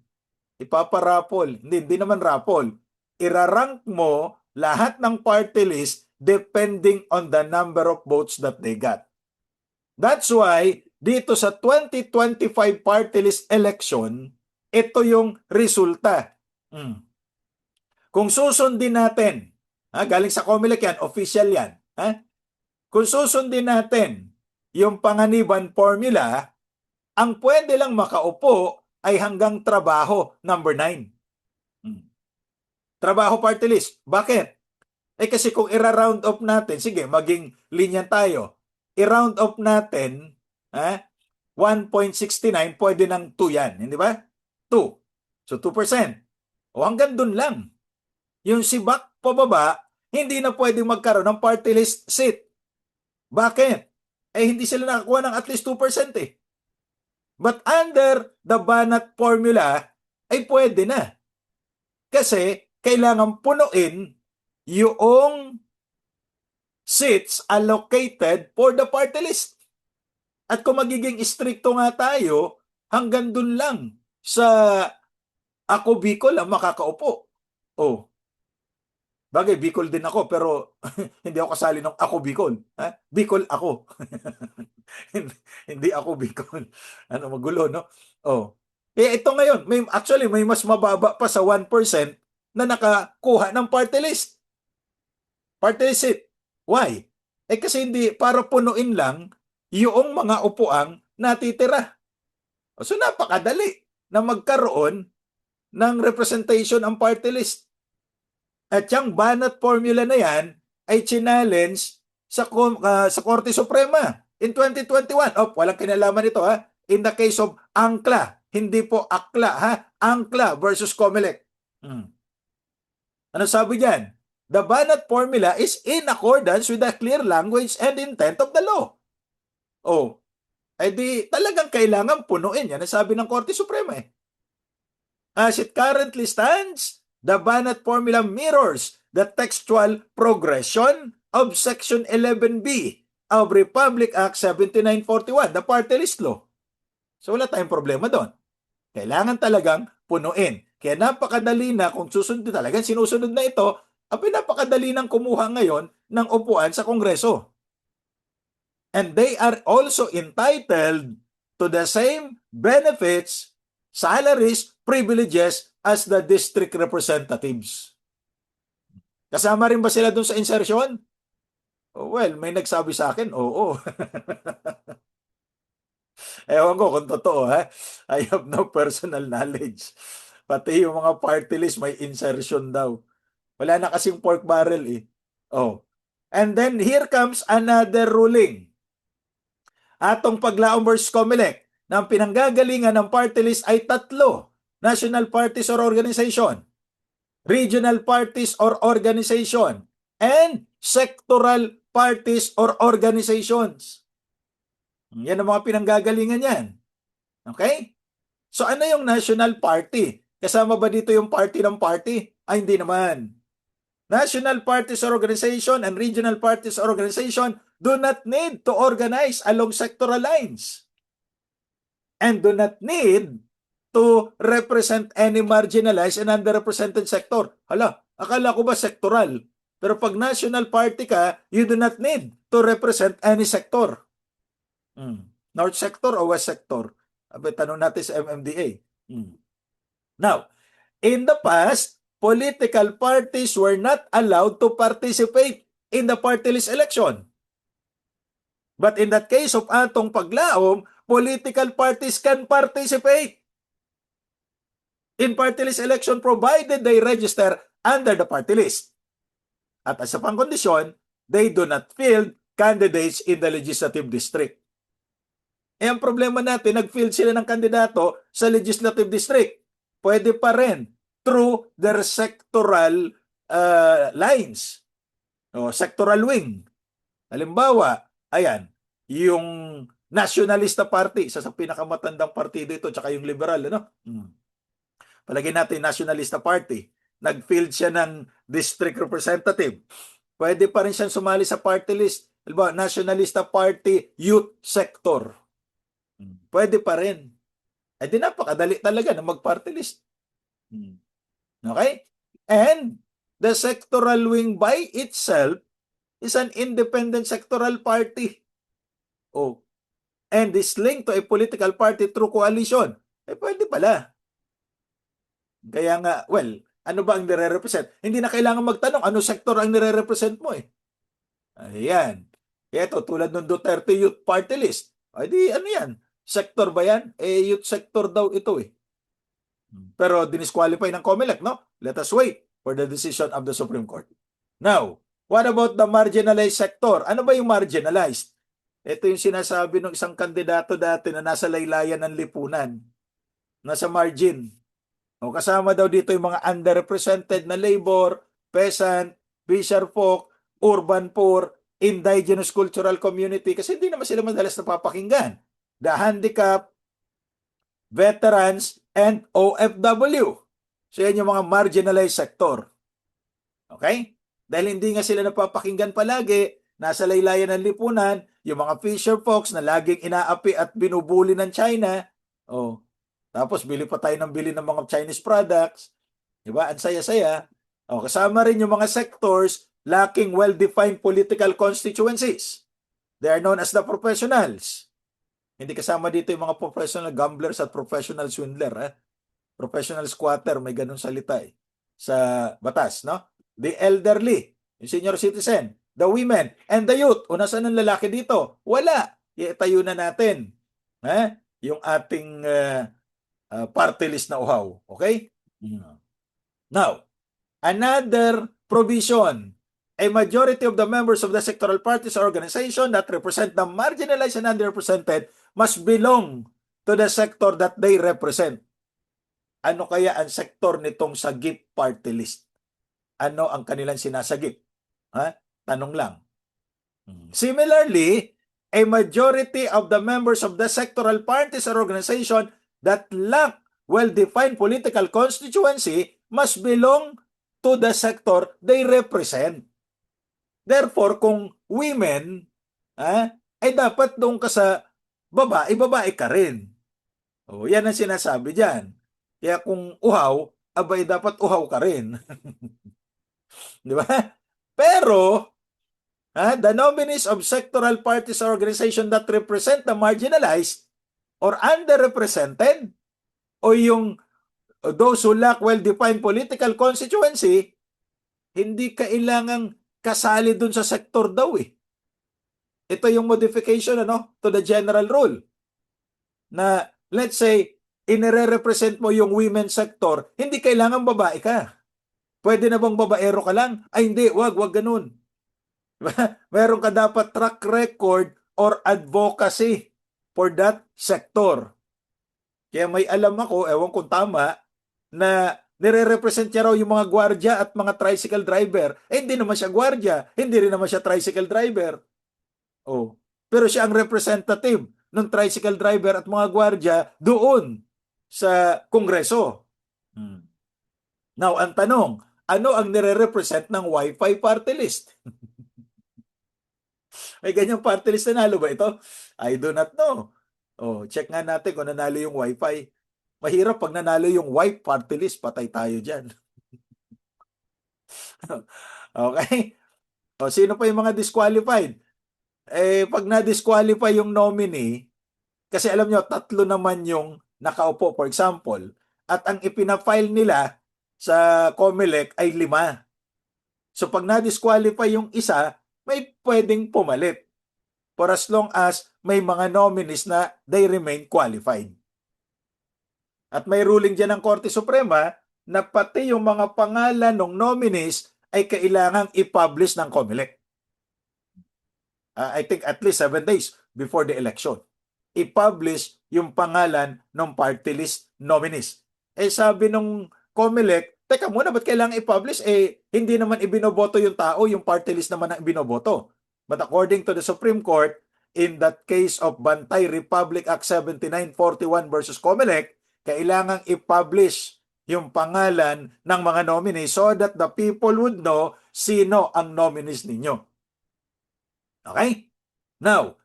Ipaparapol. Hindi naman rapol. Irarank mo lahat ng party list depending on the number of votes that they got. That's why, dito sa 2025 party list election, ito yung resulta. Kung susundin natin, galing sa COMELEC yan, official yan. Kung susundin natin yung panganiban formula, ang pwede lang makaupo ay hanggang trabaho, number 9. Trabaho party list. Bakit? Kasi kung i-round off natin, sige, maging linya tayo. I-round off natin, 1.69, pwede ng 2 yan. Hindi ba? 2. So 2%. O hanggang dun lang. Yung sibak pababa, hindi na pwedeng magkaroon ng party list seat. Bakit? Hindi sila nakakuha ng at least 2% eh. But under the Banat formula, ay pwede na. Kasi kailangan punuin yung seats allocated for the party list. At kung magiging stricto nga tayo, hanggang dun lang sa Ako Bicol ang makakaupo. Bagay, Bicol din ako, pero hindi ako kasali ng Ako Bicol. Bicol ako. Hindi ako Bicol. Magulo, no? Ito ngayon, actually, may mas mababa pa sa 1% na nakakuha ng party list. Party list seat. Why? Kasi hindi, para punuin lang yung mga upuang natitira. So napakadali na magkaroon ng representation ang party list. At yung Banat formula na yan ay challenge sa Korte Suprema in 2021. Walang kinalaman ito In the case of Angkla, hindi po Akla Angkla versus COMELEC. Ano sabi diyan? The Banat formula is in accordance with the clear language and intent of the law. Di talagang kailangan punuin. Yan ang sabi ng Korte Suprema As it currently stands, the Banat formula mirrors the textual progression of Section 11B of Republic Act 7941, the party list law. So wala tayong problema doon. Kailangan talagang punuin. Kaya napakadali na kung susundin talagang sinusunod na ito, napakadali nang kumuha ngayon ng upuan sa Kongreso. And they are also entitled to the same benefits, salaries, privileges as the district representatives. Kasama rin ba sila dun sa insertion? Well, may nagsabi sa akin, oo. Ewan ko kung totoo, I have no personal knowledge. Pati yung mga party list may insertion daw. Wala na kasing pork barrel And then here comes another ruling. Atong paglaom versus COMELEC na ang pinanggagalingan ng party list ay 3. National parties or organization, regional parties or organization, and sectoral parties, or organizations. Yan ang mga pinanggagalingan yan. Okay? So ano yung national party? Kasama ba dito yung party ng party? Ay, hindi naman. National parties or organization and regional parties or organization do not need to organize along sectoral lines and do not need to represent any marginalized and underrepresented sector. Hala, akala ko ba sectoral? Pero pag national party ka, you do not need to represent any sector. North sector o west sector? Abay, tanong natin sa MMDA. Now, in the past, political parties were not allowed to participate in the party list election. But in that case of atong paglaom, political parties can participate in party list election provided they register under the party list. At sa pang kondisyon, they do not field candidates in the legislative district. Ang problema natin, nag-field sila ng kandidato sa legislative district. Pwede pa rin through their sectoral lines o sectoral wing. Halimbawa, ayan, yung Nationalista Party, isa sa pinakamatandang partido ito, tsaka yung liberal, ano? Palagay natin, Nationalista Party. Nag-field siya ng district representative. Pwede pa rin siyang sumali sa party list. Halimbawa, Nationalista Party Youth Sector. Pwede pa rin. Di napakadali talaga na mag-party list. Okay? And the sectoral wing by itself is an independent sectoral party. And is linked to a political party through coalition. Pwede pala. Kaya nga, well, ano ba ang nire-represent? Hindi na kailangan magtanong, ano sektor ang nire-represent mo eh. Ayan. Kaya ito, tulad ng Duterte Youth Party List. Di, ano yan? Sektor ba yan? Youth sector daw ito eh. Pero dinisqualify ng COMELEC, no? Let us wait for the decision of the Supreme Court. Now, what about the marginalized sector? Ano ba yung marginalized? Ito yung sinasabi ng isang kandidato dati na nasa laylayan ng lipunan. Nasa margin. Kasama daw dito yung mga underrepresented na labor, peasant, fisher folk, urban poor, indigenous cultural community kasi hindi naman sila madalas napapakinggan. The handicapped, veterans, and OFW. So yan yung mga marginalized sector. Okay? Dahil hindi nga sila napapakinggan palagi, nasa laylayan ng lipunan, yung mga fisher folks na laging inaapi at binubuli ng China, tapos bili pa tayo ng bili ng mga Chinese products, diba? Ang saya-saya. Kasama rin yung mga sectors lacking well-defined political constituencies. They are known as the professionals. Hindi kasama dito yung mga professional gamblers at professional swindler. Professional squatter, may ganun salita sa batas, no? The elderly, yung senior citizen, the women, and the youth. O nasaan ang lalaki dito? Wala. Itayo na natin yung ating party list na uhaw. Okay? Now, another provision. A majority of the members of the sectoral parties or organization that represent the marginalized and underrepresented must belong to the sector that they represent. Ano kaya ang sektor nitong sagip party list? Ano ang kanilang sinasagip? Tanong lang. Similarly, a majority of the members of the sectoral parties or organization that lack well-defined political constituency must belong to the sector they represent. Therefore, kung women, ay dapat doon ka sa babae ka rin. Yan ang sinasabi dyan. Kaya kung uhaw, abay dapat uhaw ka rin. Di ba? Pero, the nominees of sectoral parties or organization that represent the marginalized or underrepresented o yung those who lack well-defined political constituency, hindi kailangang kasali dun sa sektor daw eh. Ito yung modification to the general rule. Na let's say, inire-represent mo yung women's sector, hindi kailangan babae ka. Pwede na bang babaero ka lang? Ay hindi, wag ganun. Meron ka dapat track record or advocacy for that sector. Kaya may alam ako, ewan kung tama, na nire-represent niya raw yung mga gwardya at mga tricycle driver. Eh, hindi naman siya gwardya, hindi rin naman siya tricycle driver. Oh. Pero siya ang representative ng tricycle driver at mga gwardya doon sa Kongreso. Hmm. Now, ang tanong, ano ang nire-represent ng Wi-Fi party list? May ganyang party list, nanalo ba ito? I do not know. Oh, check nga natin kung nanalo yung Wi-Fi. Mahirap pag nanalo yung wife party list, patay tayo dyan. Okay? O, sino pa yung mga disqualified? Eh, pag na-disqualify yung nominee, kasi alam nyo, tatlo naman yung nakaupo, for example, at ang ipina-file nila sa COMELEC ay 5. So pag na-disqualify yung isa, may pwedeng pumalit for as long as may mga nominees na they remain qualified. At may ruling dyan ng Korte Suprema na pati yung mga pangalan ng nominees ay kailangang i-publish ng COMELEC. I think at least 7 days before the election. I-publish yung pangalan ng party list nominees. Eh sabi nung COMELEC, teka muna, ba't kailangan i-publish? Eh, hindi naman ibinoboto yung tao, yung party list naman ang ibinoboto. But according to the Supreme Court, in that case of Bantay Republic Act 7941 versus COMELEC, kailangang i-publish yung pangalan ng mga nominees so that the people would know sino ang nominees ninyo. Okay? Now,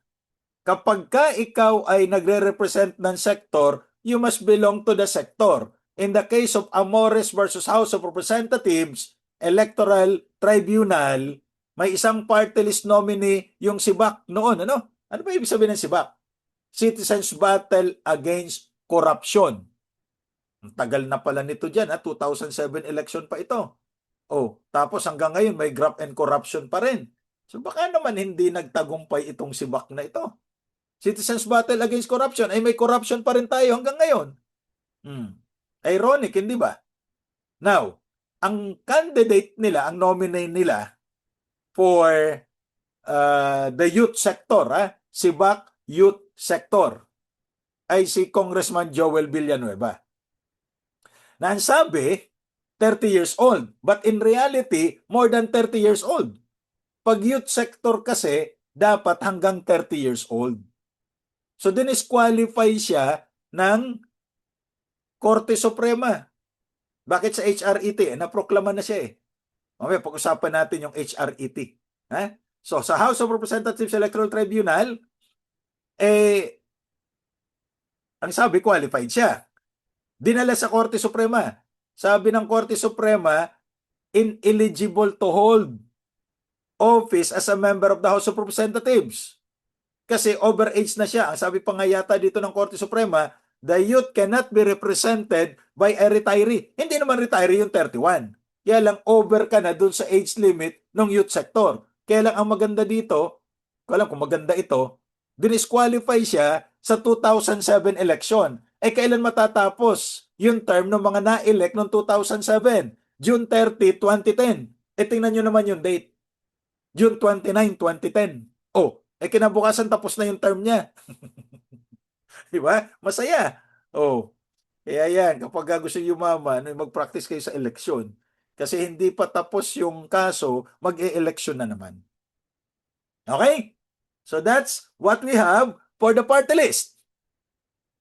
kapag ka ikaw ay nagre-represent ng sector, you must belong to the sector. In the case of Amores versus House of Representatives, Electoral Tribunal, may isang party list nominee yung SIBAC noon. Ano ba ibig sabihin ng SIBAC? Citizens Battle Against Corruption. Ang tagal na pala nito dyan, 2007 election pa ito. Oh, tapos hanggang ngayon may graft and corruption pa rin. So baka naman hindi nagtagumpay itong SIBAC na ito. Citizens Battle Against Corruption, ay may corruption pa rin tayo hanggang ngayon. Ironic, hindi ba? Now, ang candidate nila, ang nominee nila for the youth sector, SIBAC Youth Sector, ay si Congressman Joel Villanueva. Na ang sabi, 30 years old. But in reality, more than 30 years old. Pag youth sector kasi, dapat hanggang 30 years old. So, dinisqualify siya ng Korte Suprema. Bakit sa HRET? Naproklama na siya eh. Mamaya, pag-usapan natin yung HRET. So, sa House of Representatives Electoral Tribunal, ang sabi, qualified siya. Dinala sa Korte Suprema. Sabi ng Korte Suprema, ineligible to hold office as a member of the House of Representatives. Kasi overage na siya. Ang sabi pa nga yata dito ng Korte Suprema, the youth cannot be represented by a retiree. Hindi naman retiree yung 31. Kaya lang over ka na dun sa age limit ng youth sector. Kaya lang ang maganda dito, alam kung maganda ito, dinisqualify siya sa 2007 election. Eh kailan matatapos yung term ng mga na-elect noong 2007? June 30, 2010. Eh tingnan nyo naman yung date. June 29, 2010. Oh, eh kinabukasan tapos na yung term niya. Di ba? Masaya. Oh. Kaya yan, kapag gusto yumaman, mag-practice kayo sa eleksyon. Kasi hindi pa tapos yung kaso, mag-e-eleksyon na naman. Okay? So that's what we have for the party list.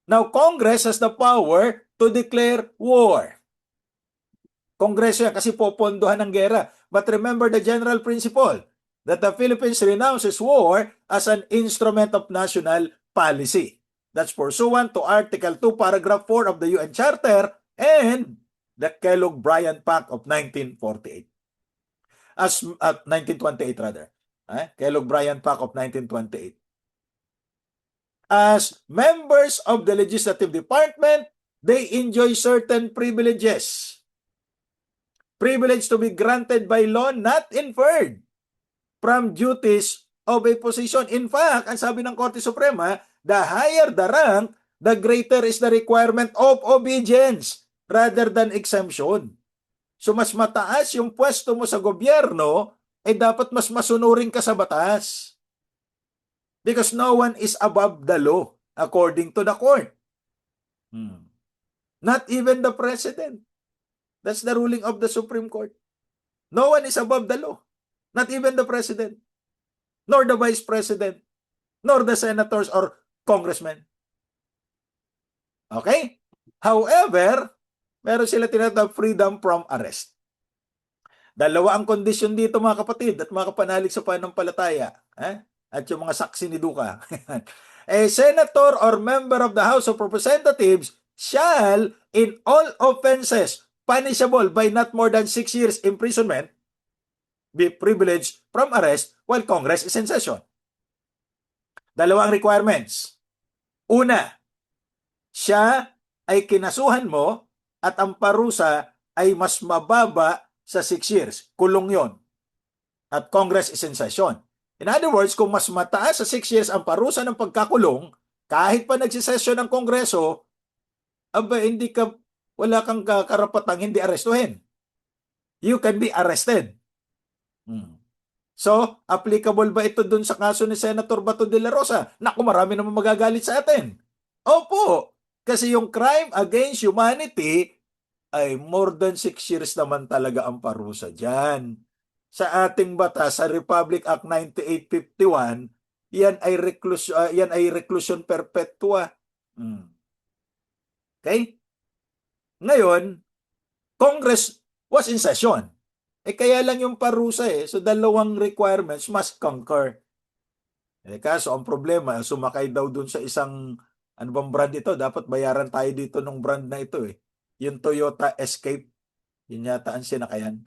Now, Congress has the power to declare war. Kongreso yan kasi popondohan ng gera. But remember the general principle that the Philippines renounces war as an instrument of national policy. That's pursuant to Article 2, Paragraph 4 of the UN Charter and the Kellogg-Briand Pact of 1948. 1928 rather. Kellogg-Briand Pact of 1928. As members of the Legislative Department, they enjoy certain privileges. Privilege to be granted by law, not inferred from duties of a position. In fact, ang sabi ng Korte Suprema, the higher the rank, the greater is the requirement of obedience rather than exemption. So mas mataas yung pwesto mo sa gobyerno, dapat mas masunurin ka sa batas. Because no one is above the law according to the court. Not even the president. That's the ruling of the Supreme Court. No one is above the law. Not even the President, nor the Vice President, nor the senators or congressmen. Okay? However, meron sila tinatawag freedom from arrest. Dalawa ang kondisyon dito mga kapatid at mga kapanalig sa pananampalataya. At yung mga saksi ni Duca. A senator or member of the House of Representatives shall, in all offenses punishable by not more than 6 years imprisonment, be privileged from arrest while Congress is in session. Dalawang requirements. Una, siya ay kinasuhan mo at ang parusa ay mas mababa sa 6 years. Kulong yon. At Congress is in session. In other words, kung mas mataas sa 6 years ang parusa ng pagkakulong, kahit pa nagsisesyon ng Kongreso, wala kang karapatang hindi arestuhin. You can be arrested. So, applicable ba ito dun sa kaso ni Senator Bato de la Rosa? Naku, marami naman magagalit sa atin. Opo, kasi yung crime against humanity ay more than 6 years naman talaga ang parusa dyan. Sa ating batas, sa Republic Act 9851, yan ay reclusion perpetua. Okay? Ngayon, Congress was in session. Kaya lang yung parusa So, dalawang requirements must concur. Kaso, ang problema, sumakay daw dun sa isang, ano bang brand ito? Dapat bayaran tayo dito ng brand na ito Yung Toyota Escape. Yun yata ang sinakayan.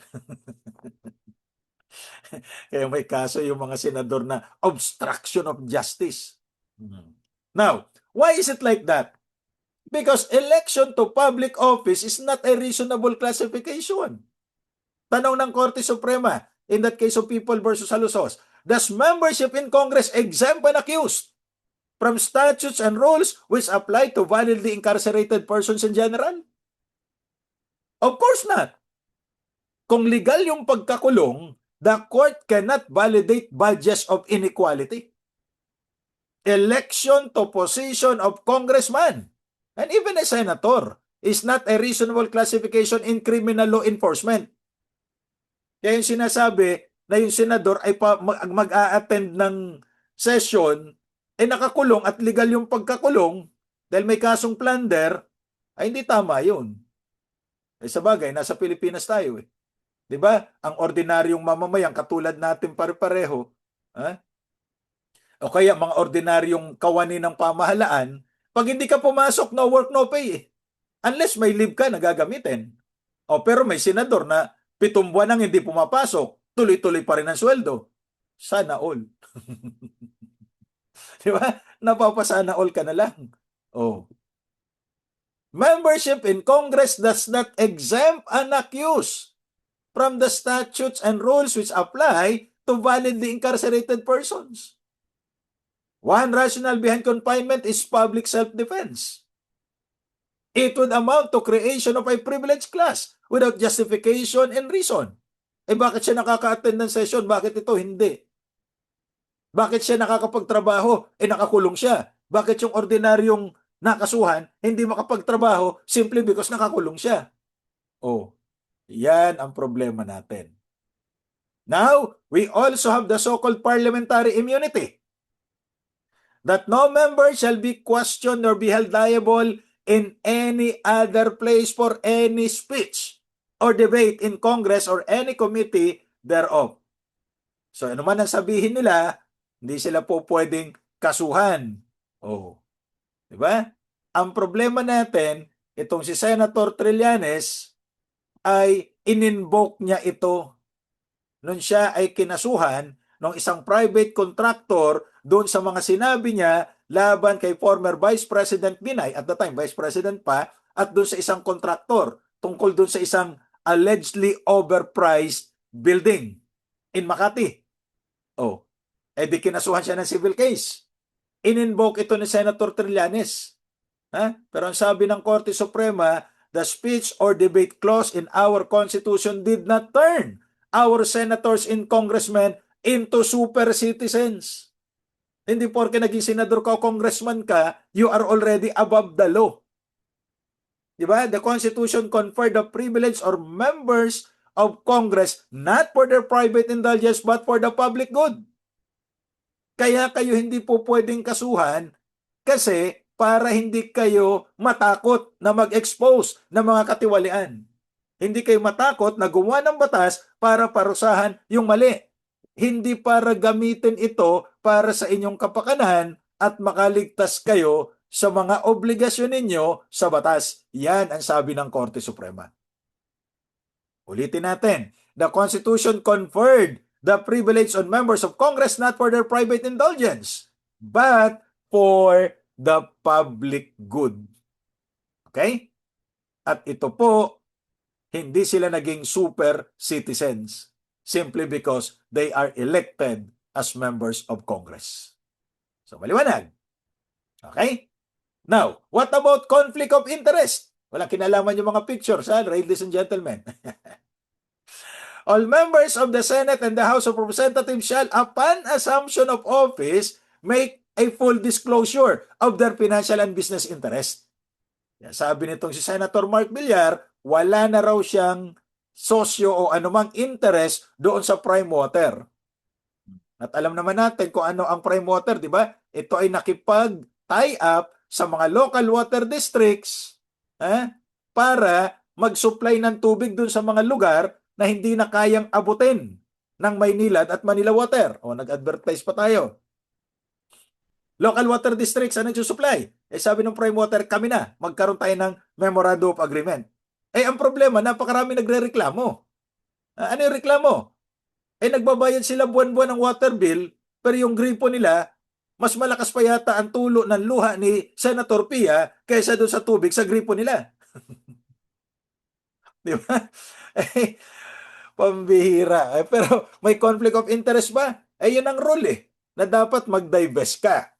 Kaya may kaso yung mga senador na obstruction of justice. Now, why is it like that? Because election to public office is not a reasonable classification. Tanong ng Korte Suprema, in that case of People versus Alusos, does membership in Congress exempt an accused from statutes and rules which apply to validly incarcerated persons in general? Of course not. Kung legal yung pagkakulong, the court cannot validate badges of inequality. Election to position of congressman and even a senator is not a reasonable classification in criminal law enforcement. Kaya yung sinasabi na yung senador ay mag-a-attend ng session, nakakulong at legal yung pagkakulong dahil may kasong plunder, ay hindi tama yun. Sa bagay, nasa Pilipinas tayo Diba? Ang ordinaryong mamamayan, katulad natin pare-pareho, o kaya mga ordinaryong kawani ng pamahalaan, pag hindi ka pumasok, no work, no pay Unless may leave ka na gagamitin. Pero may senador na 7 buwan nang hindi pumapasok, tuloy-tuloy pa rin ang sweldo. Sana all. Diba? Napapasana all ka na lang. Membership in Congress does not exempt an accused from the statutes and rules which apply to validly incarcerated persons. One rationale behind confinement is public self-defense. It would amount to creation of a privileged class without justification and reason. Bakit siya nakaka-attend ng session? Bakit ito hindi? Bakit siya nakakapagtrabaho? Nakakulong siya. Bakit yung ordinaryong nakasuhan hindi makapagtrabaho simply because nakakulong siya? Yan ang problema natin. Now, we also have the so-called parliamentary immunity. That no member shall be questioned or be held liable in any other place for any speech or debate in Congress or any committee thereof. So, ano man ang sabihin nila, hindi sila po pwedeng kasuhan. Diba? Ang problema natin, itong si Senator Trillanes, ay in-invoke niya ito nung siya ay kinasuhan ng isang private contractor doon sa mga sinabi niya laban kay former Vice President Binay, at the time Vice President pa, at doon sa isang contractor tungkol doon sa isang allegedly overpriced building in Makati. Di kinasuhan siya ng civil case. In-invoke ito ni Senator Trillanes. Pero ang sabi ng Korte Suprema, the speech or debate clause in our Constitution did not turn our senators and congressmen into super citizens. Hindi porke naging senador ka o congressman ka, you are already above the law. Di ba? The Constitution conferred the privilege or members of Congress not for their private indulgence but for the public good. Kaya kayo hindi po pwedeng kasuhan kasi para hindi kayo matakot na mag-expose ng mga katiwalian. Hindi kayo matakot na gumawa ng batas para parusahan yung mali. Hindi para gamitin ito para sa inyong kapakanan at makaligtas kayo sa mga obligasyon ninyo sa batas. Yan ang sabi ng Korte Suprema. Ulitin natin. The Constitution conferred the privilege on members of Congress not for their private indulgence, but for the public good. Okay? At ito po, hindi sila naging super citizens simply because they are elected as members of Congress. So, maliwanag. Okay? Now, what about conflict of interest? Walang kinalaman yung mga pictures, ladies and gentlemen. All members of the Senate and the House of Representatives shall, upon assumption of office, make a full disclosure of their financial and business interest. Yan, sabi nitong si Senator Mark Villar, wala na raw siyang sosyo o anumang interest doon sa prime water. At alam naman natin kung ano ang prime water, di ba? Ito ay nakipag-tie up sa mga local water districts para mag-supply ng tubig doon sa mga lugar na hindi na kayang abutin ng Maynilad at Manila Water. O, nag-advertise pa tayo. Local water districts ang nagsusupply. Sabi ng Prime Water, kami na, magkaroon tayo ng Memorandum of Agreement. Ang problema, napakarami nagre-reklamo. Ano yung reklamo? Nagbabayad sila buwan-buwan ng water bill, pero yung gripo nila, mas malakas pa yata ang tulo ng luha ni Senator Pia kaysa doon sa tubig sa gripo nila. Di ba? Pambihira. Pero may conflict of interest ba? Yun ang rule na dapat mag-divest ka.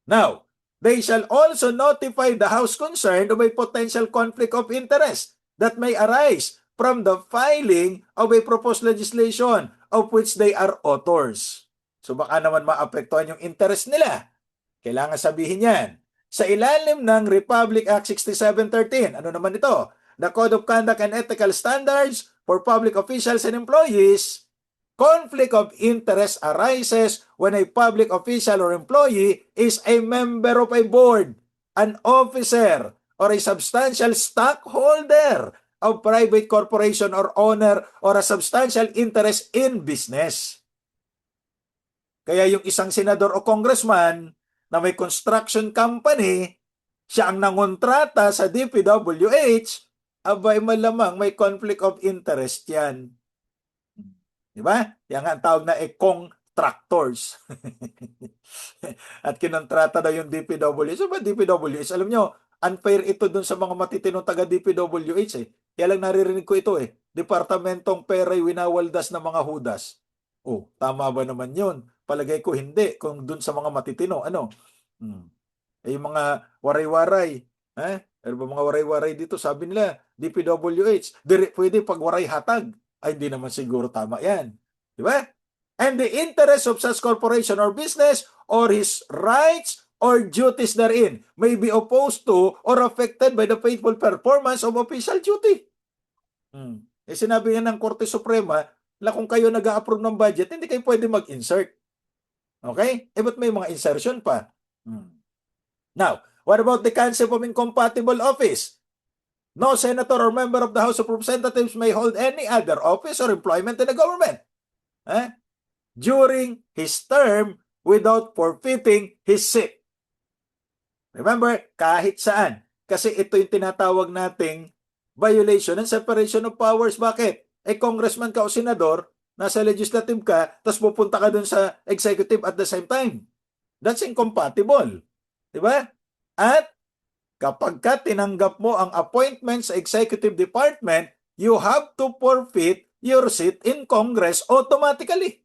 Now, they shall also notify the House concerned of a potential conflict of interest that may arise from the filing of a proposed legislation of which they are authors. So baka naman maapektuhan yung interest nila. Kailangan sabihin yan. Sa ilalim ng Republic Act 6713, ano naman ito? The Code of Conduct and Ethical Standards for Public Officials and Employees, conflict of interest arises when a public official or employee is a member of a board, an officer, or a substantial stockholder of private corporation or owner or a substantial interest in business. Kaya yung isang senador o congressman na may construction company, siya ang nangontrata sa DPWH, abay malamang may conflict of interest yan. Di ba? Yan nga ang tawag na contractors. At kinontrata daw yung DPWH. So ba DPWH? Alam nyo, unfair ito dun sa mga matitinong taga DPWH Kaya lang naririnig ko ito Departamentong Pera'y winawaldas ng mga hudas. Tama ba naman yun? Palagay ko hindi. Kung dun sa mga matitino, ano? Yung mga waray-waray. Pero ba mga waray-waray dito, sabi nila, DPWH, pwede pag waray hatag. Hindi naman siguro tama yan. Di ba? And the interest of such corporation or business or his rights or duties therein may be opposed to or affected by the faithful performance of official duty. Sinabi nga ng Korte Suprema na kung kayo nag-a-approve ng budget, hindi kayo pwede mag-insert. Okay? Ba't may mga insertion pa? Now, what about the concept of incompatible office? No senator or member of the House of Representatives may hold any other office or employment in the government during his term without forfeiting his seat. Remember, kahit saan. Kasi ito yung tinatawag nating violation ng separation of powers. Bakit? Congressman ka o senador, nasa legislative ka, tapos pupunta ka dun sa executive at the same time. That's incompatible. Diba? At kapag ka tinanggap mo ang appointment sa executive department, you have to forfeit your seat in Congress automatically.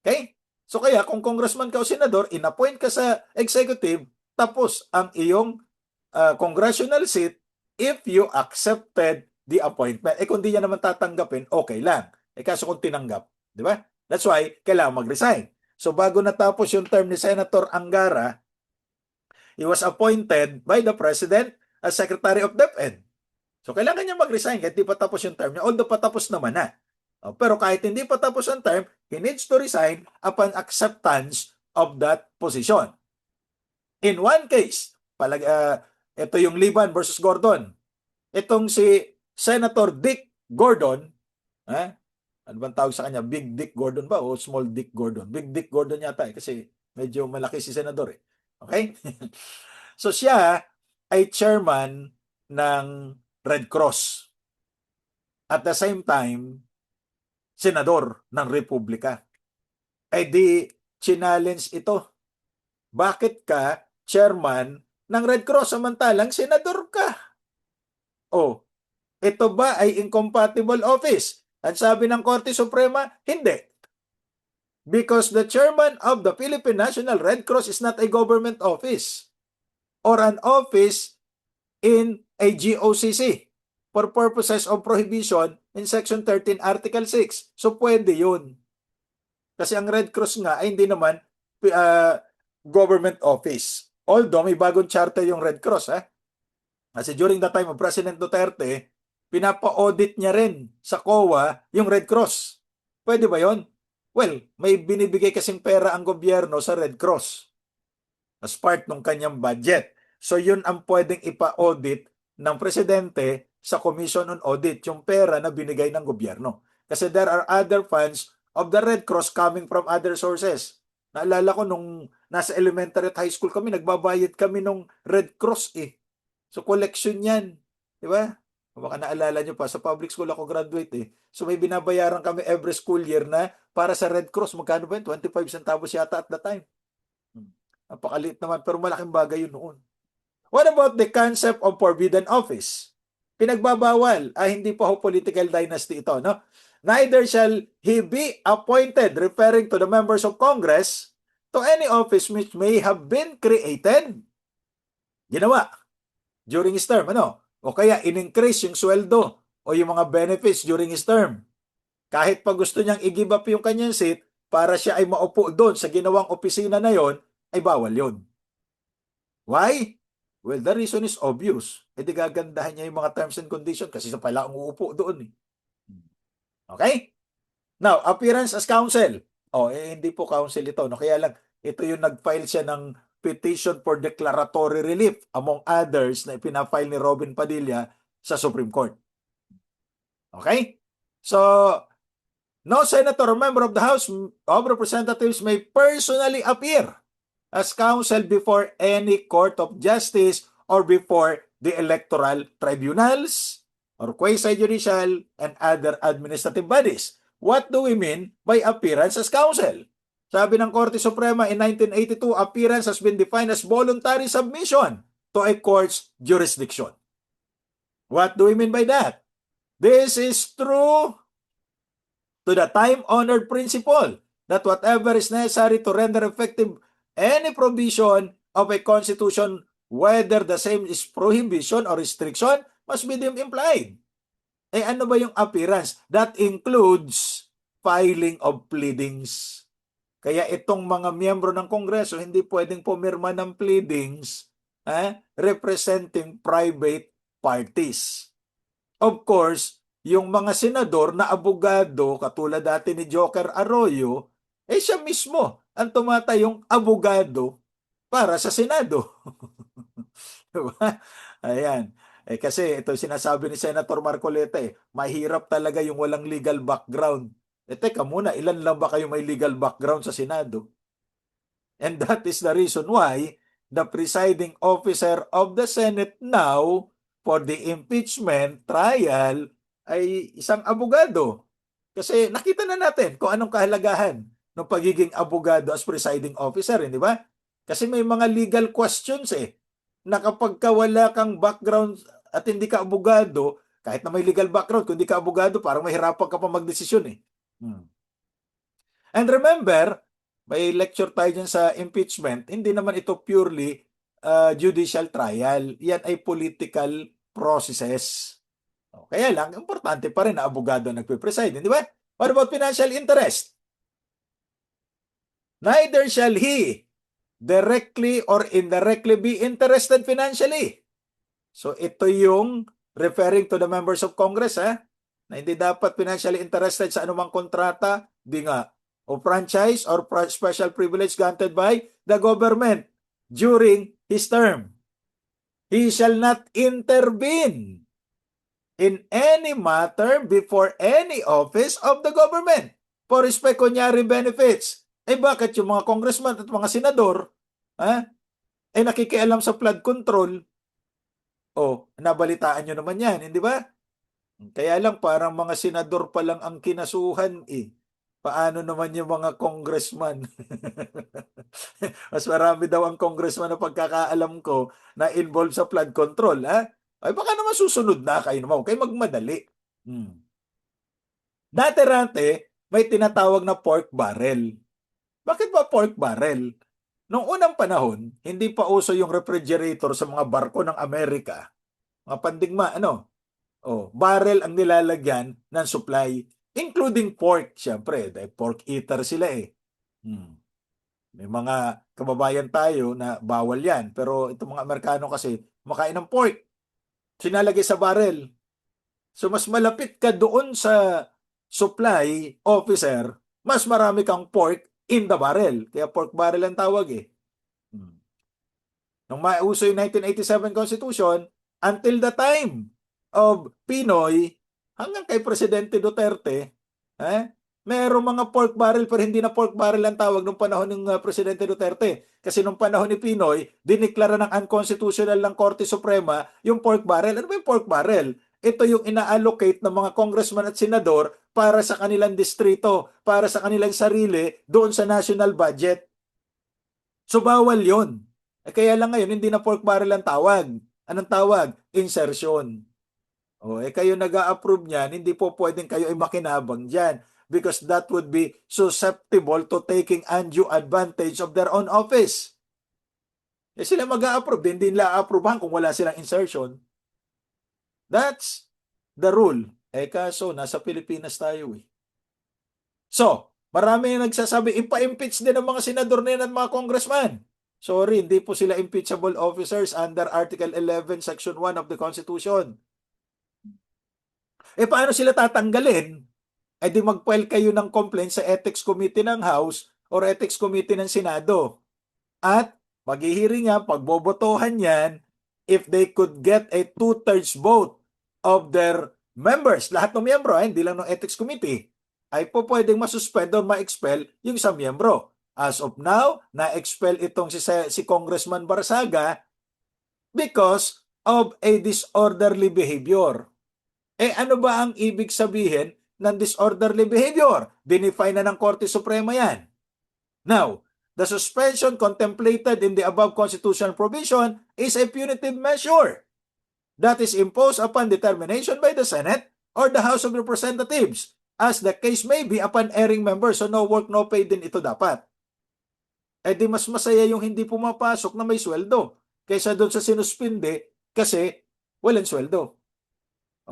Okay? So kaya kung congressman ka o senador, in-appoint ka sa executive, tapos ang iyong congressional seat if you accepted the appointment. Kung di niya naman tatanggapin, okay lang. Kaso kung tinanggap, di ba? That's why kailangan mag-resign. So bago natapos yung term ni Senator Angara, He was appointed by the President as Secretary of DepEd. So kailangan niya mag-resign kahit di pa tapos yung term niya, although patapos naman na. Pero kahit hindi pa tapos ang term, he needs to resign upon acceptance of that position. In one case, ito yung Liban versus Gordon. Itong si Senator Dick Gordon, ano bang tawag sa kanya? Big Dick Gordon ba o Small Dick Gordon? Big Dick Gordon yata kasi medyo malaki si Senador eh. Okay? So siya ay chairman ng Red Cross. At the same time, senador ng Republika. Di challenge ito. Bakit ka chairman ng Red Cross samantalang senador ka? Ito ba ay incompatible office? At sabi ng Korte Suprema, hindi. Because the chairman of the Philippine National Red Cross is not a government office or an office in a GOCC for purposes of prohibition in Section 13, Article 6. So, pwede yun. Kasi ang Red Cross nga ay hindi naman government office. Although may bagong charter yung Red Cross. Kasi during the time of President Duterte, pinapa-audit niya rin sa COA yung Red Cross. Pwede ba yon? Well, may binibigay kasing pera ang gobyerno sa Red Cross as part ng kanyang budget. So yun ang pwedeng ipa-audit ng presidente sa Commission on Audit, yung pera na binigay ng gobyerno. Kasi there are other funds of the Red Cross coming from other sources. Naalala ko nung nasa elementary at high school kami, nagbabayad kami nung Red Cross eh. So collection yan. Di ba? Baka naalala nyo pa, sa public school ako graduate eh. So may binabayaran kami every school year na para sa Red Cross. Magkano ba yun? 25 centavos yata at the time. Napakaliit naman, pero malaking bagay yun noon. What about the concept of forbidden office? Pinagbabawal. Hindi pa ho political dynasty ito, no? Neither shall he be appointed, referring to the members of Congress, to any office which may have been created. Ginawa during his term, o kaya in-increase yung sweldo o yung mga benefits during his term. Kahit pa gusto niyang i-give up yung kanyang seat para siya ay maupo doon sa ginawang opisina na yon, ay bawal yon. Why? Well, the reason is obvious. Di gagandahan niya yung mga terms and conditions kasi siya pala ang uupo doon. Okay? Now, appearance as counsel. Hindi po counsel ito. Kaya lang, ito yung nag-file siya ng petition for declaratory relief among others na ipinafile ni Robin Padilla sa Supreme Court. Okay? So, no senator or member of the House of Representatives may personally appear as counsel before any court of justice or before the electoral tribunals or quasi-judicial and other administrative bodies. What do we mean by appearance as counsel? Sabi ng Korte Suprema in 1982, appearance has been defined as voluntary submission to a court's jurisdiction. What do we mean by that? This is true to the time-honored principle that whatever is necessary to render effective any provision of a constitution, whether the same is prohibition or restriction, must be deemed implied. Ano ba yung appearance? That includes filing of pleadings. Kaya itong mga miyembro ng Kongreso hindi pwedeng pumirma ng pleadings representing private parties. Of course, yung mga senador na abogado, katulad dati ni Joker Arroyo, siya mismo ang tumatayong abogado para sa Senado. Diba? Ayan. Kasi ito sinasabi ni Senator Marcoleta, mahirap talaga yung walang legal background. Teka muna, ilan lang ba kayo may legal background sa Senado? And that is the reason why the presiding officer of the Senate now for the impeachment trial ay isang abogado. Kasi nakita na natin kung anong kahalagahan ng pagiging abogado as presiding officer, di ba? Kasi may mga legal questions na kapag wala kang background at hindi ka abogado, kahit na may legal background, kung hindi ka abogado, parang mahirapan ka pa magdesisyon And remember, may lecture tayo dyan sa impeachment, hindi naman ito purely judicial trial. Yan ay political processes. Kaya lang, importante pa rin na abogado nagpe-preside, di ba? What about financial interest? Neither shall he directly or indirectly be interested financially. So ito yung referring to the members of Congress, na hindi dapat financially interested sa anumang kontrata, di nga, o franchise or special privilege granted by the government during his term. He shall not intervene in any matter before any office of the government for pecuniary benefits. Bakit yung mga congressman at mga senador, nakikialam sa flood control? Nabalitaan nyo naman yan, hindi ba? Kaya lang parang mga senador pa lang ang kinasuhan Paano naman yung mga congressman? Mas marami daw ang congressman na pagkakaalam ko na involved sa flood control, Ay baka naman susunod na kayo naman. Kayo magmadali. Dati-rante, may tinatawag na pork barrel. Bakit ba pork barrel? Noong unang panahon, hindi pa uso yung refrigerator sa mga barko ng Amerika. Mga pandigma, barrel ang nilalagyan ng supply, including pork, syempre, dahil pork eater sila May mga kababayan tayo na bawal yan, pero itong mga Amerikano kasi makain ng pork. Sinalagay sa barrel. So mas malapit ka doon sa supply officer, mas marami kang pork in the barrel. Kaya pork barrel ang tawag Nung mauso yung 1987 Constitution, until the time of Pinoy, hanggang kay Presidente Duterte, merong mga pork barrel pero hindi na pork barrel ang tawag nung panahon ng Presidente Duterte. Kasi nung panahon ni Pinoy, diniklara ng unconstitutional ng Korte Suprema yung pork barrel. Ano ba yung pork barrel? Ito yung ina-allocate ng mga congressman at senador para sa kanilang distrito, para sa kanilang sarili doon sa national budget. So bawal yun. Kaya lang ngayon, hindi na pork barrel ang tawag. Anong tawag? Insertion. Kayo nag-a-approve niyan, hindi po pwedeng kayo ay makinabang dyan because that would be susceptible to taking undue advantage of their own office. Sila mag-a-approve, hindi nila a-approvehan kung wala silang insertion. That's the rule. Kaso, nasa Pilipinas tayo So, marami na nagsasabi, ipa-impeach din ang mga senador na yan at mga congressman. Sorry, hindi po sila impeachable officers under Article 11, Section 1 of the Constitution. Paano sila tatanggalin? Di mag-file kayo ng complaint sa Ethics Committee ng House or Ethics Committee ng Senado. At maghihiring yan, pagbobotohan yan, if they could get a 2/3 vote of their members, lahat ng miyembro, hindi lang ng Ethics Committee, ay po pwedeng masuspend o ma-expel yung isang miyembro. As of now, na-expel itong si Congressman Barsaga because of a disorderly behavior. Ano ba ang ibig sabihin ng disorderly behavior? Dinefine na ng Korte Suprema yan. Now, the suspension contemplated in the above constitutional provision is a punitive measure that is imposed upon determination by the Senate or the House of Representatives, as the case may be upon erring members. So no work, no pay din ito dapat. Di mas masaya yung hindi pumapasok na may sweldo kaysa doon sa sinuspinde kasi walang sweldo.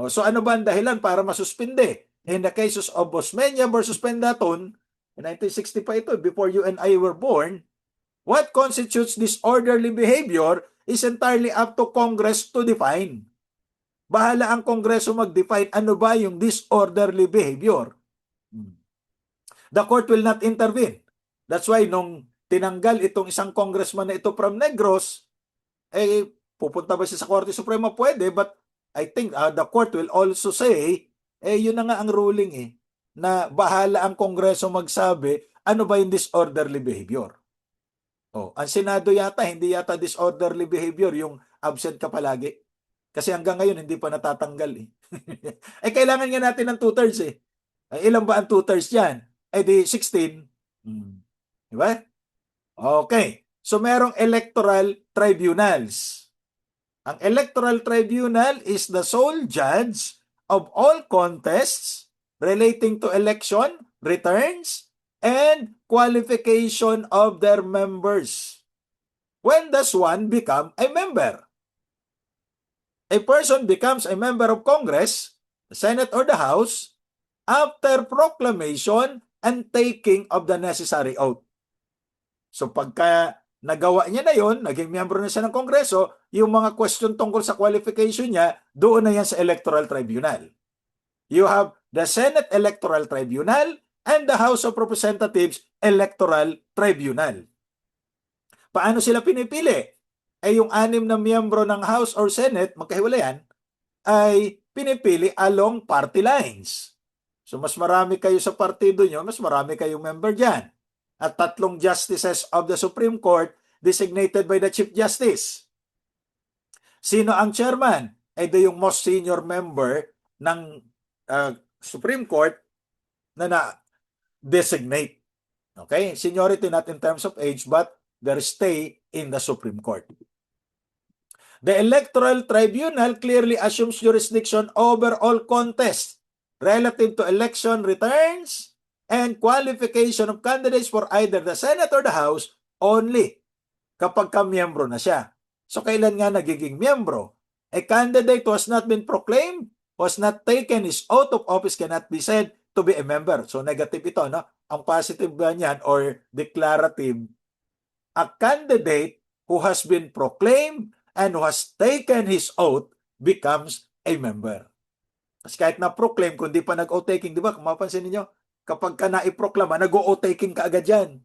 So ano ba ang dahilan para masuspinde? In the cases of Bosmenia versus Pendaton, in 1960 pa ito, before you and I were born, what constitutes disorderly behavior is entirely up to Congress to define. Bahala ang Kongreso mag-define ano ba yung disorderly behavior. The court will not intervene. That's why nung tinanggal itong isang congressman na ito from Negros, pupunta ba siya sa Korte Suprema? Pwede, but I think the court will also say, yun na nga ang ruling na bahala ang Kongreso magsabi ano ba yung disorderly behavior. Ang Senado yata, hindi yata disorderly behavior yung absent ka palagi. Kasi hanggang ngayon hindi pa natatanggal kailangan nga natin ng 2/3 ilan ba ang 2/3 yan? Di 16. Diba? Okay. So merong electoral tribunals. Ang electoral tribunal is the sole judge of all contests relating to election, returns, and qualification of their members. When does one become a member? A person becomes a member of Congress, the Senate, or the House after proclamation and taking of the necessary oath. So pagka nagawa niya na yon, naging miyembro na siya ng Kongreso, yung mga question tungkol sa qualification niya, doon na yan sa Electoral Tribunal. You have the Senate Electoral Tribunal and the House of Representatives Electoral Tribunal. Paano sila pinipili? Yung 6 na miyembro ng House or Senate, magkahiwalayan, ay pinipili along party lines. So mas marami kayo sa partido nyo, mas marami kayong member dyan. At 3 justices of the Supreme Court designated by the Chief Justice. Sino ang chairman? Yung most senior member ng Supreme Court na na-designate. Okay? Seniority not in terms of age, but their stay in the Supreme Court. The Electoral Tribunal clearly assumes jurisdiction over all contests relative to election returns and qualification of candidates for either the Senate or the House only kapag ka-miyembro na siya. So kailan nga nagiging miyembro? A candidate who has not been proclaimed, who has not taken his oath of office cannot be said to be a member. So negative ito, no? Ang positive ba niyan or declarative, a candidate who has been proclaimed and who has taken his oath becomes a member. Kasi kahit na-proclaim, kung di pa nag-oath taking, di ba? Kung mapansin niyo, kapag ka na-iproklama, nag-oath taking ka agad yan.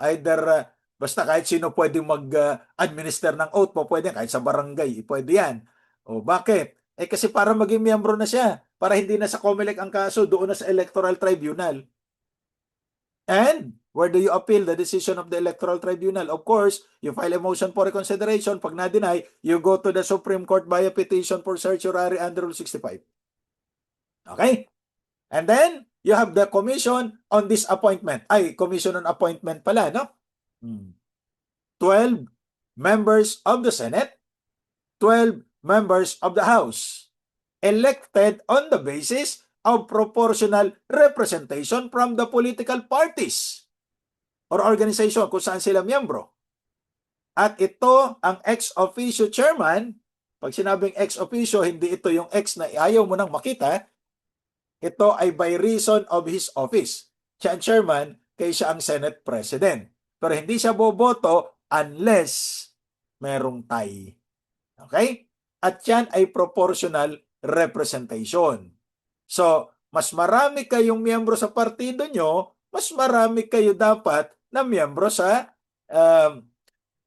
Either, basta kahit sino pwede mag-administer ng oath mo, pwede kahit sa barangay, pwede yan. Bakit? Kasi para maging miyembro na siya, para hindi na sa COMELEC ang kaso, doon na sa Electoral Tribunal. And where do you appeal the decision of the Electoral Tribunal? Of course, you file a motion for reconsideration. Pag na-deny, you go to the Supreme Court via petition for certiorari under Rule 65. Okay? And then, you have the Commission on Disappointment. Commission on Appointment pala, no? 12 members of the Senate, 12 members of the House, elected on the basis of proportional representation from the political parties or organization kung saan sila miyembro. At ito ang ex officio chairman. Pag sinabing ex officio, hindi ito yung ex na ayaw mo nang makita. Ito ay by reason of his office. Siya ang chairman, kaya siya ang Senate President. Pero hindi siya boboto unless merong tie. Okay? At yan ay proportional representation. So, mas marami kayong miyembro sa partido nyo, mas marami kayo dapat na miyembro sa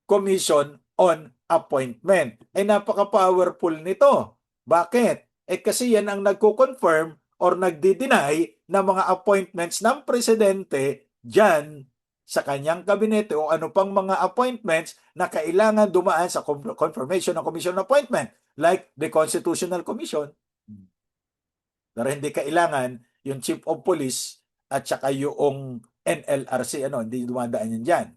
Commission on Appointment. Napaka-powerful nito. Bakit? Kasi yan ang nagko-confirm or nagdi-deny na mga appointments ng presidente dyan sa kanyang kabinete o ano pang mga appointments na kailangan dumaan sa confirmation ng Commission on Appointment like the Constitutional Commission. Pero hindi kailangan yung Chief of Police at saka yung NLRC, hindi dumadaan yan dyan.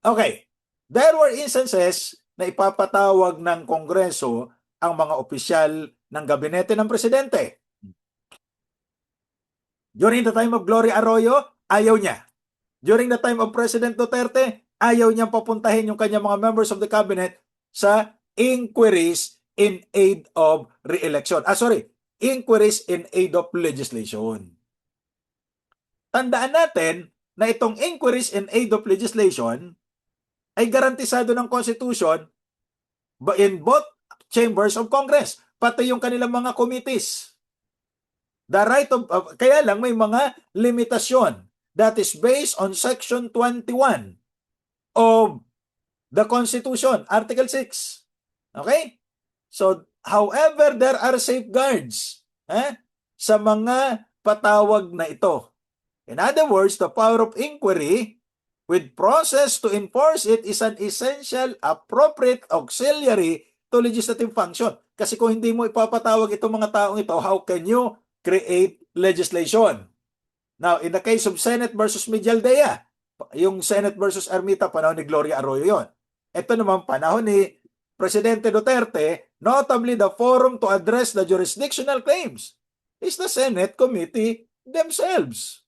Okay. There were instances na ipapatawag ng Kongreso ang mga opisyal ng gabinete ng presidente. During the time of Gloria Arroyo, ayaw niya. During the time of President Duterte, ayaw niyang papuntahin yung kanyang mga members of the cabinet sa inquiries in aid of re-election. Inquiries in aid of legislation. Tandaan natin na itong inquiries in aid of legislation ay garantisado ng Constitution in both chambers of Congress, pati yung kanilang mga committees. The right of kaya lang may mga limitasyon that is based on Section 21 of the Constitution, Article 6. Okay? So, however, there are safeguards sa mga patawag na ito. In other words, the power of inquiry with process to enforce it is an essential, appropriate auxiliary to legislative function. Kasi kung hindi mo ipapatawag itong mga taong ito, how can you create legislation? Now, in the case of Senate versus Medialdea, yung Senate versus Ermita, panahon ni Gloria Arroyo yon. Ito naman, panahon ni Presidente Duterte, notably the forum to address the jurisdictional claims is the Senate Committee themselves.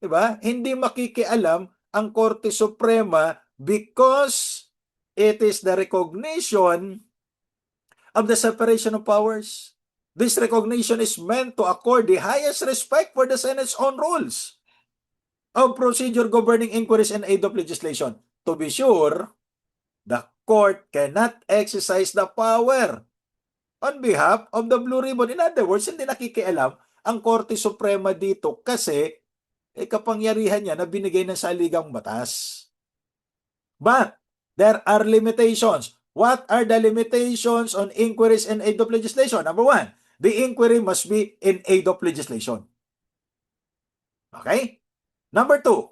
Diba? Hindi makikialam ang Korte Suprema because it is the recognition of the separation of powers. This recognition is meant to accord the highest respect for the Senate's own rules of procedure governing inquiries and aid of legislation. to be sure, the court cannot exercise the power on behalf of the Blue Ribbon. In other words, hindi nakikialam ang Korte Suprema dito kasi kapangyarihan niya na binigay ng saligang batas. But there are limitations. What are the limitations on inquiries in aid of legislation? Number one, the inquiry must be in aid of legislation. Okay? Number two,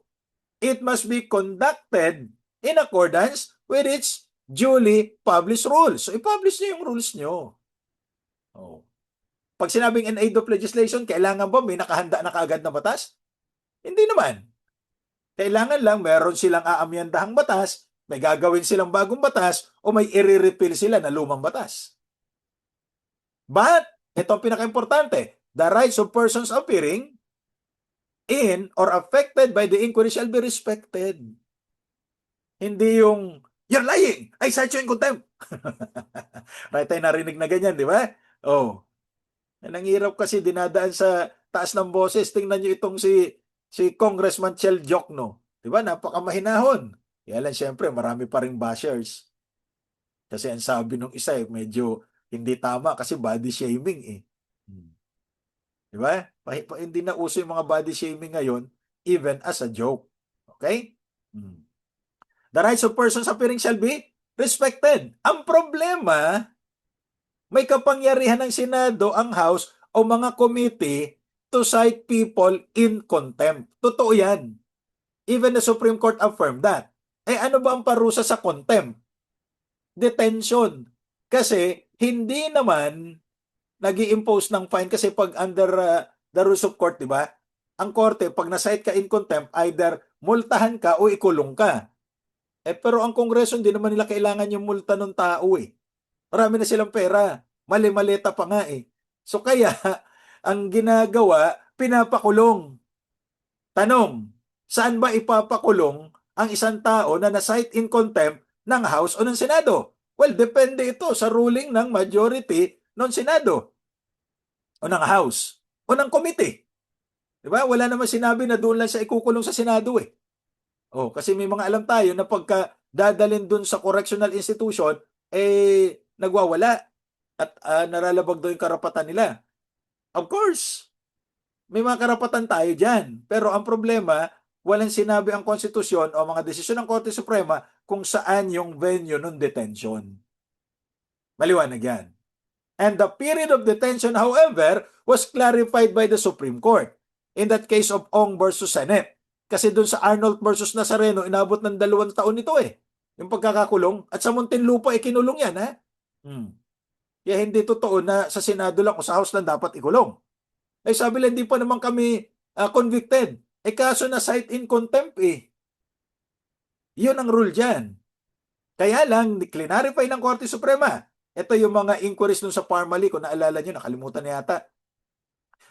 it must be conducted in accordance with its duly published rules. So, i-publish niyo yung rules niyo. Oh. Pag sinabing in aid of legislation, kailangan ba may nakahanda na kaagad na batas? Hindi naman. Kailangan lang meron silang aamyandahang batas, may gagawin silang bagong batas, o may i-repeal sila na lumang batas. But, ito ang pinaka-importante, the rights of persons appearing in or affected by the inquiry shall be respected. Hindi yung, you're lying, I cite you in contempt. Right tayo narinig na ganyan, di ba? Oh. Nanghirap kasi dinadaan sa taas ng boses. Tingnan nyo itong si Congressman Chel Diokno. Di ba? Napakamahinahon. Kaya lang siyempre, marami pa ring bashers. Kasi ang sabi nung isa, medyo hindi tama kasi body shaming eh. Di ba? Hindi na uso yung mga body shaming ngayon, even as a joke. Okay? The rights of persons appearing shall be respected. Ang problema, may kapangyarihan ng Senado, ang House, o mga committee to cite people in contempt. Totoo yan. Even the Supreme Court affirmed that. Ano ba ang parusa sa contempt? Detention. Kasi hindi naman nag-i-impose ng fine kasi pag under the rules of court, di ba? Ang korte, pag na-cite ka in contempt, either multahan ka o ikulong ka. Pero ang Kongreso, hindi naman nila kailangan yung multa ng tao eh. Marami na silang pera. Mali-maleta pa nga eh. So kaya, ang ginagawa, pinapakulong. Tanong, saan ba ipapakulong ang isang tao na na-cite in contempt ng House o ng Senado? Well, depende ito sa ruling ng majority ng Senado o ng House o ng committee. Diba? Wala naman sinabi na doon lang siya ikukulong sa Senado eh. Kasi may mga alam tayo na pagka dadalhin doon sa correctional institution, nagwawala at naralabag doon yung karapatan nila. Of course, may mga karapatan tayo dyan. Pero ang problema, walang sinabi ang konstitusyon o mga desisyon ng Korte Suprema kung saan yung venue ng detention. Maliwanag yan. And the period of detention, however, was clarified by the Supreme Court. In that case of Ong versus Senate. Kasi dun sa Arnold versus Nazareno, inabot ng 2 taon ito eh. Yung pagkakakulong. At sa Muntinlupa, kinulong yan ha. Kaya hindi totoo na sa Senado lang o sa House lang dapat ikulong. Sabi lang, hindi pa naman kami convicted. Kaso na cite in contempt eh. Yun ang rule dyan. Kaya lang, clarify ng Korte Suprema. Ito yung mga inquiries dun sa Parmali. Kung naalala nyo, nakalimutan na yata.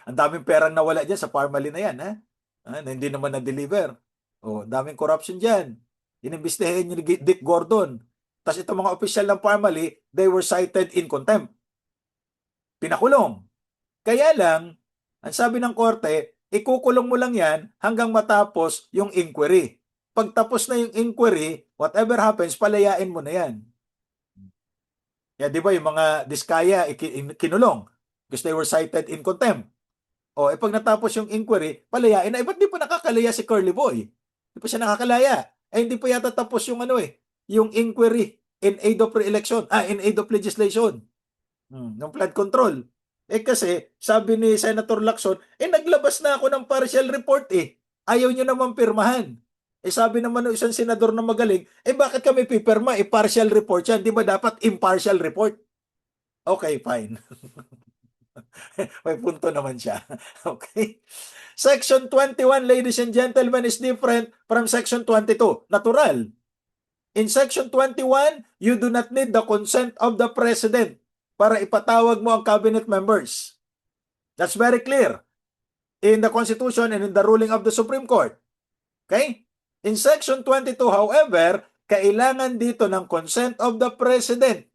Ang daming perang nawala dyan sa Parmali na yan ha. Na hindi naman na-deliver. Daming corruption dyan. Inimbestigahan ni Dick Gordon. Tapos itong mga opisyal ng Parmali, they were cited in contempt. Pinakulong. Kaya lang, ang sabi ng korte, ikukulong mo lang yan hanggang matapos yung inquiry. Pag tapos na yung inquiry, whatever happens, palayain mo na yan. Di ba yung mga Diskaya kinulong because they were cited in contempt. Pag natapos yung inquiry, palayain na. Ba't di pa nakakalaya si Curly Boy? Di pa siya nakakalaya. Hindi pa yata tapos yung yung inquiry in aid of re-election, in aid of legislation. Ng flood control. Kasi, sabi ni Senator Lacson, naglabas na ako ng partial report eh. Ayaw nyo naman pirmahan. Sabi naman ng isang senador na magaling, bakit kami pipirma? Partial report yan. Di ba dapat impartial report? Okay, fine. May punto naman siya. Okay? Section 21, ladies and gentlemen, is different from Section 22. Natural. In Section 21, you do not need the consent of the President para ipatawag mo ang cabinet members. That's very clear in the Constitution and in the ruling of the Supreme Court. Okay? In Section 22, however, kailangan dito ng consent of the President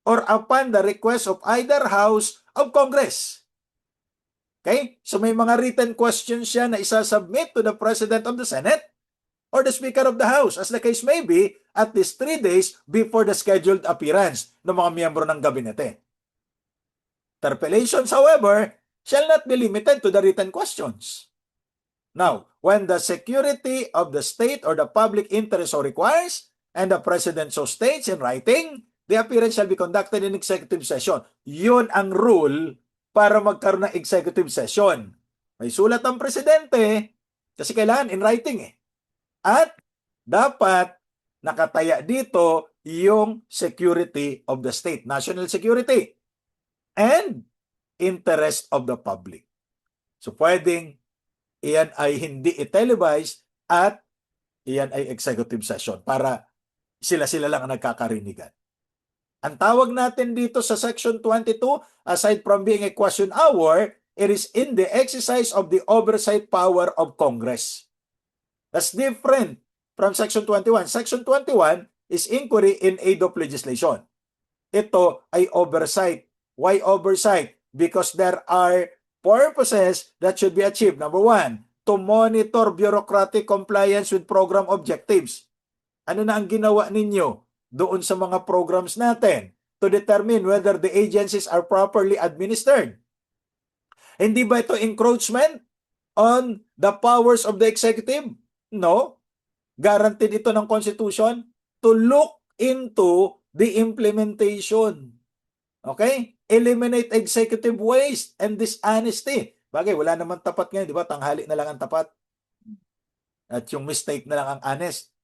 or upon the request of either House of Congress. Okay? So may mga written questions siya na isasubmit to the President of the Senate or the Speaker of the House, as the case may be, at least 3 days before the scheduled appearance ng mga miyembro ng gabinete. Interpellations, however, shall not be limited to the written questions. Now, when the security of the state or the public interest so requires, and the President so states in writing, the appearance shall be conducted in executive session. Yun ang rule para magkaroon ng executive session. May sulat ang Presidente, kasi kailangan in writing eh. At dapat nakataya dito yung security of the state, national security, and interest of the public. So pwedeng iyan ay hindi i-televise at iyan ay executive session para sila-sila lang ang nagkakarinigan. Ang tawag natin dito sa Section 22, aside from being a question hour, it is in the exercise of the oversight power of Congress. That's different from Section 21. Section 21 is inquiry in aid of legislation. Ito ay oversight. Why oversight? Because there are purposes that should be achieved. Number one, to monitor bureaucratic compliance with program objectives. Ano na ang ginawa ninyo doon sa mga programs natin to determine whether the agencies are properly administered? Hindi ba ito encroachment on the powers of the executive? No. Guaranteed ito ng Constitution to look into the implementation. Okay? Eliminate executive waste and dishonesty. Bagay, wala naman tapat ngayon, di ba? Tanghali na lang ang tapat. At yung mistake na lang ang honest.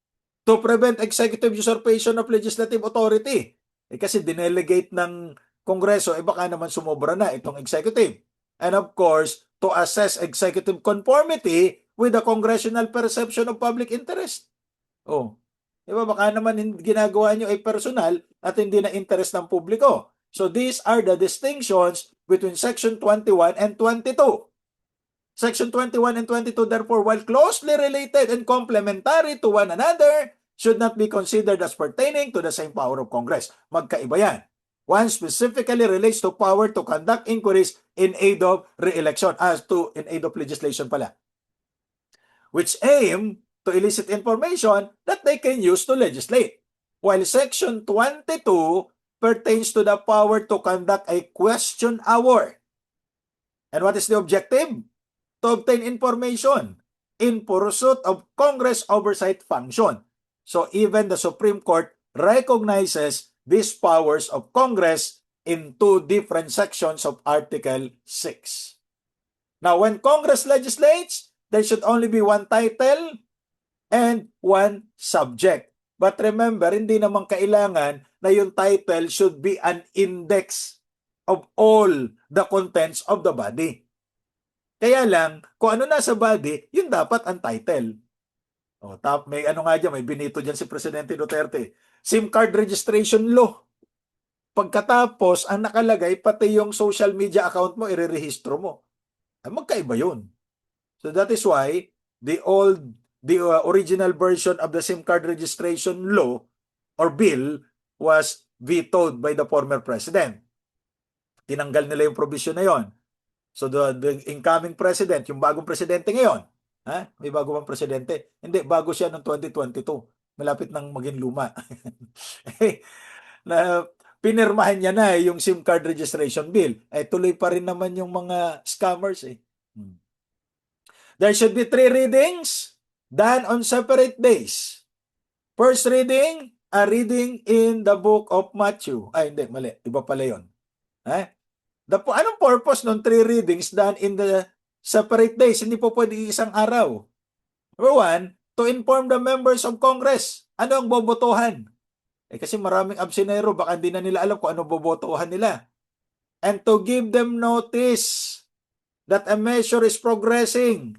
To prevent executive usurpation of legislative authority. Kasi dinelegate ng Kongreso, baka naman sumobra na itong executive. And of course, to assess executive conformity with the congressional perception of public interest. Oh, di ba? Baka naman ginagawa nyo ay personal at hindi na interest ng publiko. So these are the distinctions between Section 21 and 22. Section 21 and 22, therefore, while closely related and complementary to one another, should not be considered as pertaining to the same power of Congress. Magkaiba yan. One specifically relates to power to conduct inquiries in aid of re-election, in aid of legislation pala, which aim to elicit information that they can use to legislate. While Section 22 pertains to the power to conduct a question hour. And what is the objective? To obtain information in pursuit of Congress oversight function. So even the Supreme Court recognizes these powers of Congress in two different sections of Article 6. Now, when Congress legislates, there should only be one title and one subject. But remember, hindi naman kailangan na yung title should be an index of all the contents of the body. Kaya lang, kung ano nasa body, yun dapat ang title. O, may ano nga dyan, may binito dyan si Presidente Duterte. SIM card registration law. Pagkatapos, ang nakalagay, pati yung social media account mo, irerehistro mo. Ay, magkaiba yun. So that is why, the original version of the SIM card registration law or bill was vetoed by the former president. Tinanggal nila yung provision na yon. So the incoming president, yung bagong presidente ngayon, may bago bang presidente? Hindi, bago siya noong 2022. Malapit nang maging luma. Na pinirmahan niya na yung SIM card registration bill. Tuloy pa rin naman yung mga scammers eh. There should be 3 readings done on separate days. First reading, a reading in the book of Matthew. Hindi, mali. Iba pala yun. Anong purpose ng 3 readings done in the separate days? Hindi po pwede isang araw. Number 1, to inform the members of Congress. Ano ang bobotohan? Kasi maraming absenero, baka hindi na nila alam kung ano bobotohan nila. And to give them notice that a measure is progressing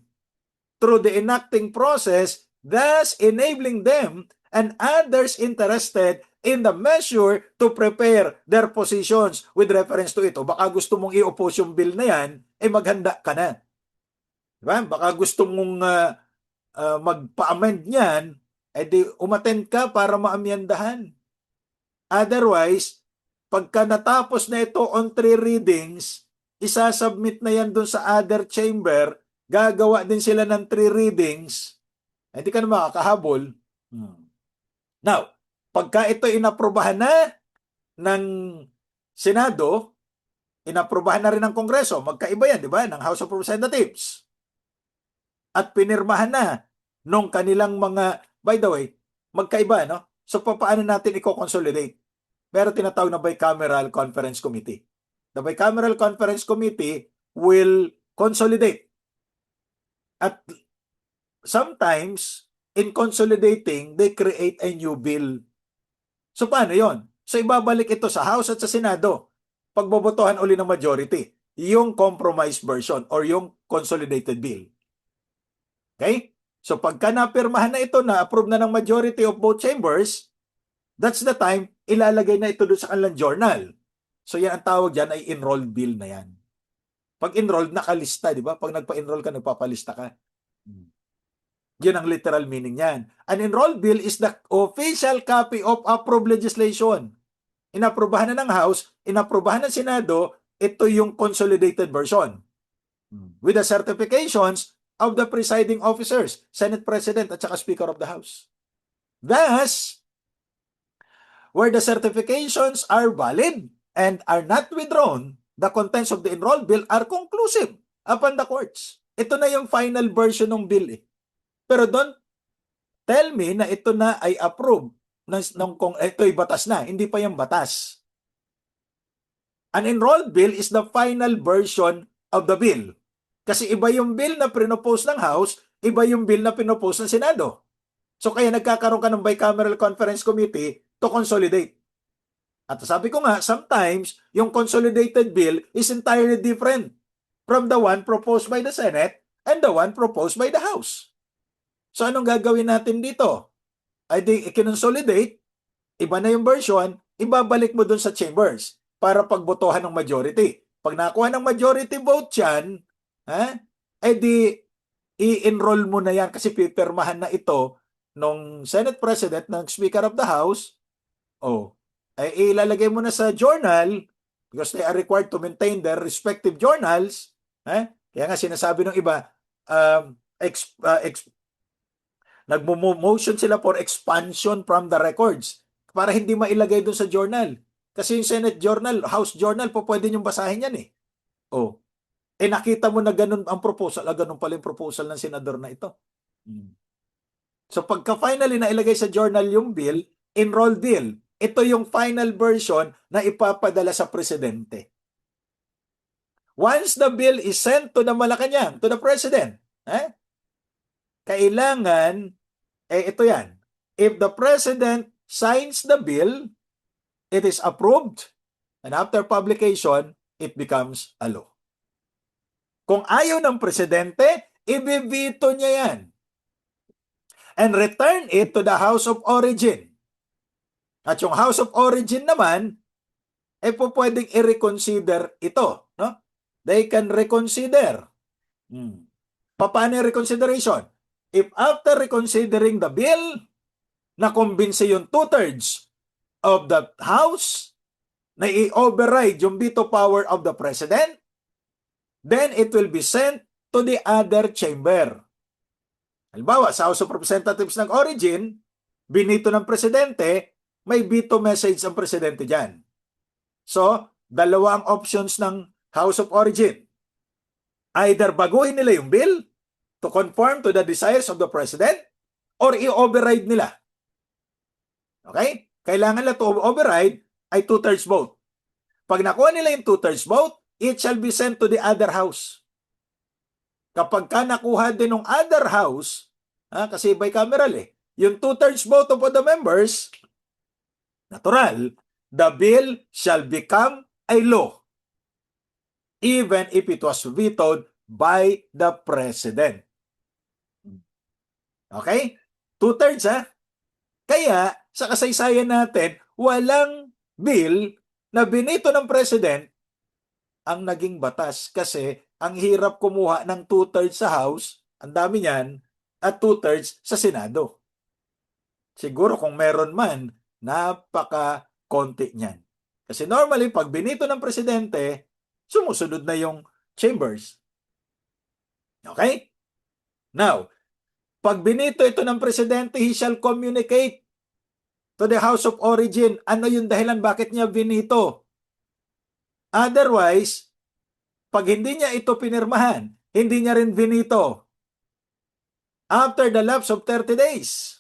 through the enacting process, thus enabling them and others interested in the measure to prepare their positions with reference to ito. Baka gusto mong i-oppose yung bill na yan, maghanda ka na. Diba? Baka gusto mong magpa-amend niyan, di umattend ka para maamyandahan. Otherwise, pagka natapos na ito on 3 readings, isasubmit na yan dun sa other chamber, gagawa din sila ng 3 readings, Hindi ka na makakahabol. Now, pagka ito inaprubahan na ng Senado, inaprubahan na rin ng Kongreso, magkaiba yan, di ba? Ng House of Representatives. At pinirmahan na nung kanilang mga, by the way, magkaiba, no? So, paano natin i-consolidate? Pero tinatawag na Bicameral Conference Committee. The Bicameral Conference Committee will consolidate. At sometimes, in consolidating, they create a new bill. So, paano yon? So, ibabalik ito sa House at sa Senado. Pagbobotohan uli ng majority. Yung compromise version or yung consolidated bill. Okay? So, pagka napirmahan na ito, na-approve na ng majority of both chambers, that's the time, ilalagay na ito doon sa kanilang journal. So, yan ang tawag dyan ay enrolled bill na yan. Pag enrolled, nakalista, di ba? Pag nagpa-enroll ka, nagpapalista ka. Yun ang literal meaning yan. An enrolled bill is the official copy of approved legislation. Inaprubahan na ng House, inaprubahan ng Senado, ito yung consolidated version. With the certifications of the presiding officers, Senate President at saka Speaker of the House. Thus, where the certifications are valid and are not withdrawn, the contents of the enrolled bill are conclusive upon the courts. Ito na yung final version ng bill eh. Pero don't tell me na ito na ay approved kung ito'y batas na. Hindi pa yung batas. An enrolled bill is the final version of the bill. Kasi iba yung bill na pinopose ng House, iba yung bill na pinopose ng Senado. So kaya nagkakaroon ka ng Bicameral Conference Committee to consolidate. At sabi ko nga, sometimes yung consolidated bill is entirely different from the one proposed by the Senate and the one proposed by the House. So anong gagawin natin dito? Ay di i-consolidate, iba na yung version, ibabalik mo dun sa chambers para pagbotohan ng majority. Pag nakuha ng majority vote yan, ay di i-enroll mo na yan kasi pipirmahan na ito nung Senate President, ng Speaker of the House, ay ilalagay mo na sa journal because they are required to maintain their respective journals. Kaya nga sinasabi ng iba, nagmo-motion sila for expansion from the records para hindi mailagay doon sa journal. Kasi yung Senate Journal, House Journal, pwede niyong basahin yan eh. Nakita mo na ganun ang proposal, ganun pala yung proposal ng senador na ito. So pagka finally na ilagay sa journal yung bill, enrolled bill, ito yung final version na ipapadala sa presidente. Once the bill is sent to the Malacanang, to the president, kailangan, ito yan, if the president signs the bill, it is approved, and after publication, it becomes a law. Kung ayaw ng presidente, ibibito niya yan and return it to the House of Origin. At yung House of Origin naman, pwedeng i-reconsider ito. No? They can reconsider. Paano yung reconsideration? If after reconsidering the bill, nakumbinsi yung 2/3 of the House na i-override yung veto power of the President, then it will be sent to the other chamber. Halimbawa, sa House of Representatives ng Origin, binito ng Presidente, may veto message ang Presidente dyan. So, dalawa ang options ng House of Origin. Either baguhin nila yung bill to conform to the desires of the President or i-override nila. Okay? Kailangan nila to override ay 2/3 vote. Pag nakuha nila yung 2/3 vote, it shall be sent to the other house. Kapag ka nakuha din ng other house, kasi bicameral yung 2/3 vote of the members, natural, the bill shall become a law even if it was vetoed by the President. Okay? 2/3 Kaya, sa kasaysayan natin, walang bill na binito ng President ang naging batas kasi ang hirap kumuha ng 2/3 sa House, ang dami niyan, at 2/3 sa Senado. Siguro kung meron man, napaka-konti niyan. Kasi normally, pag binito ng Presidente, sumusunod na yung chambers. Okay? Now, Pag binito ito ng presidente, he shall communicate to the House of Origin. Ano yung dahilan bakit niya binito? Otherwise, pag hindi niya ito pinirmahan, hindi niya rin binito. After the lapse of 30 days,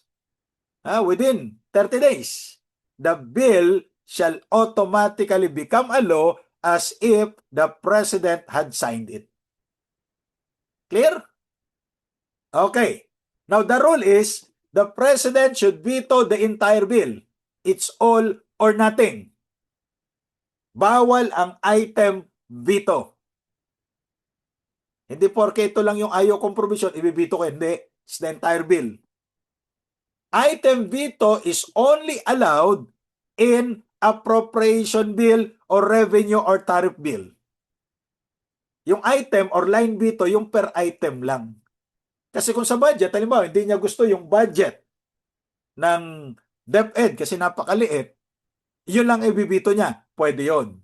within 30 days, the bill shall automatically become a law as if the president had signed it. Clear? Okay. Now, the rule is the president should veto the entire bill. It's all or nothing. Bawal ang item veto. Hindi porke ito lang yung ayaw kong provision, ibibito ko. Hindi. It's the entire bill. Item veto is only allowed in appropriation bill or revenue or tariff bill. Yung item or line veto, yung per item lang. Kasi kung sa budget, halimbawa, hindi niya gusto yung budget ng DepEd kasi napakaliit, yun lang ibibito niya. Pwede yun.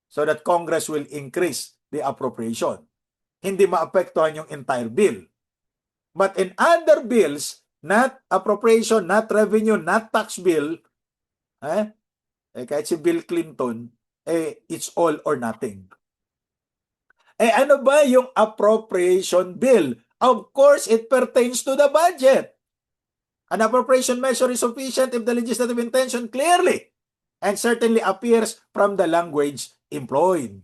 So that Congress will increase the appropriation. Hindi maapektuhan yung entire bill. But in other bills, not appropriation, not revenue, not tax bill, kahit si Bill Clinton, it's all or nothing. Ano ba yung appropriation bill? Of course, it pertains to the budget. An appropriation measure is sufficient if the legislative intention clearly and certainly appears from the language employed.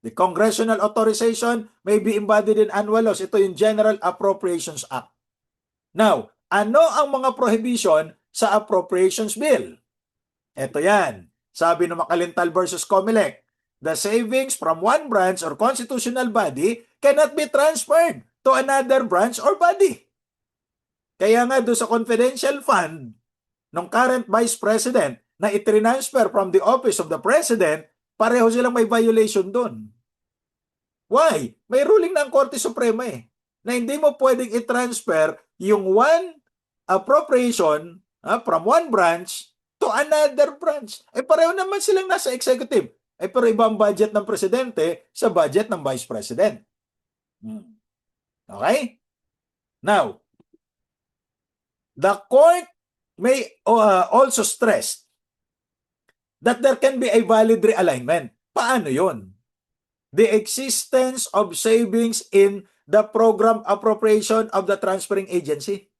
The congressional authorization may be embodied in annual laws. Ito yung General Appropriations Act. Now, ano ang mga prohibition sa appropriations bill? Ito yan. Sabi ng Makalintal versus Comelec, the savings from one branch or constitutional body cannot be transferred to another branch or body. Kaya nga doon sa confidential fund ng current Vice President na itransfer from the office of the President, pareho silang may violation doon. Why? May ruling ng Korte Suprema na hindi mo pwedeng i-transfer yung one appropriation from one branch to another branch. Pareho naman silang nasa executive. Pero ibang budget ng presidente sa budget ng vice president. Okay? Now, the court may also stress that there can be a valid realignment. Paano yun? The existence of savings in the program appropriation of the transferring agency.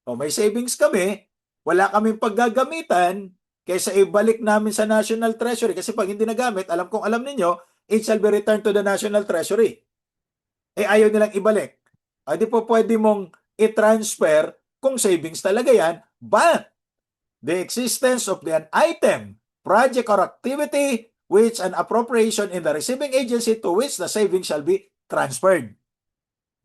May savings kami, wala kaming paggagamitan, kaysa ibalik namin sa National Treasury. Kasi pag hindi nagamit, alam ninyo, it shall be returned to the National Treasury. Ayaw nilang ibalik. Di po pwede mong i-transfer kung savings talaga yan, but the existence of an item, project or activity which an appropriation in the receiving agency to which the savings shall be transferred.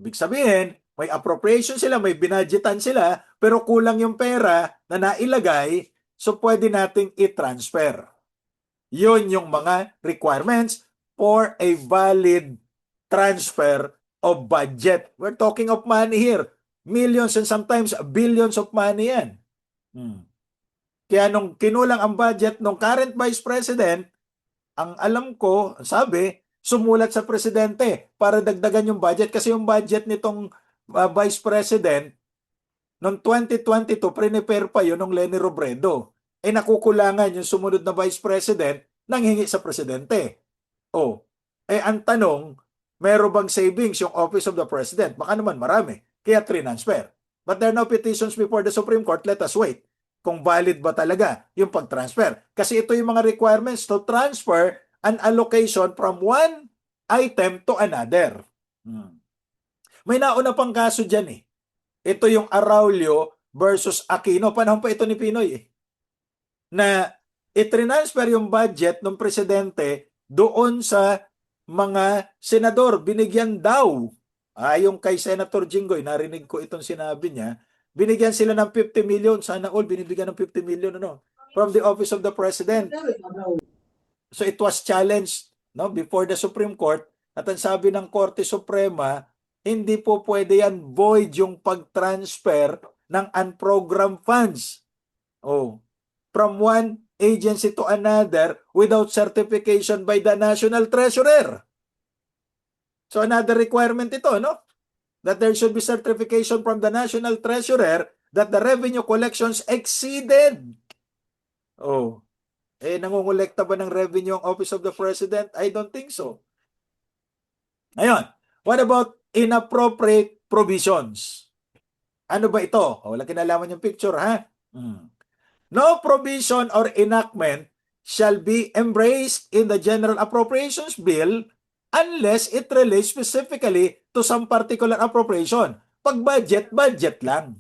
Ibig sabihin, may appropriation sila, may binadgetan sila, pero kulang yung pera na nailagay, so pwede nating i-transfer. Yun yung mga requirements for a valid transfer of budget. We're talking of money here. Millions and sometimes billions of money yan. Kaya nung kinulang ang budget ng current Vice President, ang alam ko, sabi, sumulat sa presidente para dagdagan yung budget kasi yung budget nitong Vice President noong 2022, prepare pa yun ng Leni Robredo. Nakukulangan yung sumunod na Vice President nang hingi sa presidente. Ang tanong, meron bang savings yung Office of the President? Baka naman marami. Kaya transfer. But there are no petitions before the Supreme Court. Let us wait kung valid ba talaga yung pag-transfer. Kasi ito yung mga requirements to transfer an allocation from one item to another. May nauna pang kaso dyan Ito yung Araulio versus Aquino. Panahon pa ito ni Pinoy na i-transfer yung budget ng presidente doon sa mga senador. Binigyan daw. Yung kay Senator Jinggoy, narinig ko itong sinabi niya, binigyan sila ng 50 million. Sana all binibigyan ng 50 million from the office of the president. So it was challenged before the Supreme Court at ang sabi ng Korte Suprema, hindi po pwede yan void yung pag-transfer ng unprogrammed funds. From one agency to another without certification by the National Treasurer. So another requirement ito, that there should be certification from the National Treasurer that the revenue collections exceeded. Oh, nangungulekta ba ng revenue ang Office of the President? I don't think so. Ngayon, what about inappropriate provisions? Ano ba ito? Wala kinalaman yung picture, ha? No provision or enactment shall be embraced in the General Appropriations Bill unless it relates specifically to some particular appropriation. Pag budget, budget lang.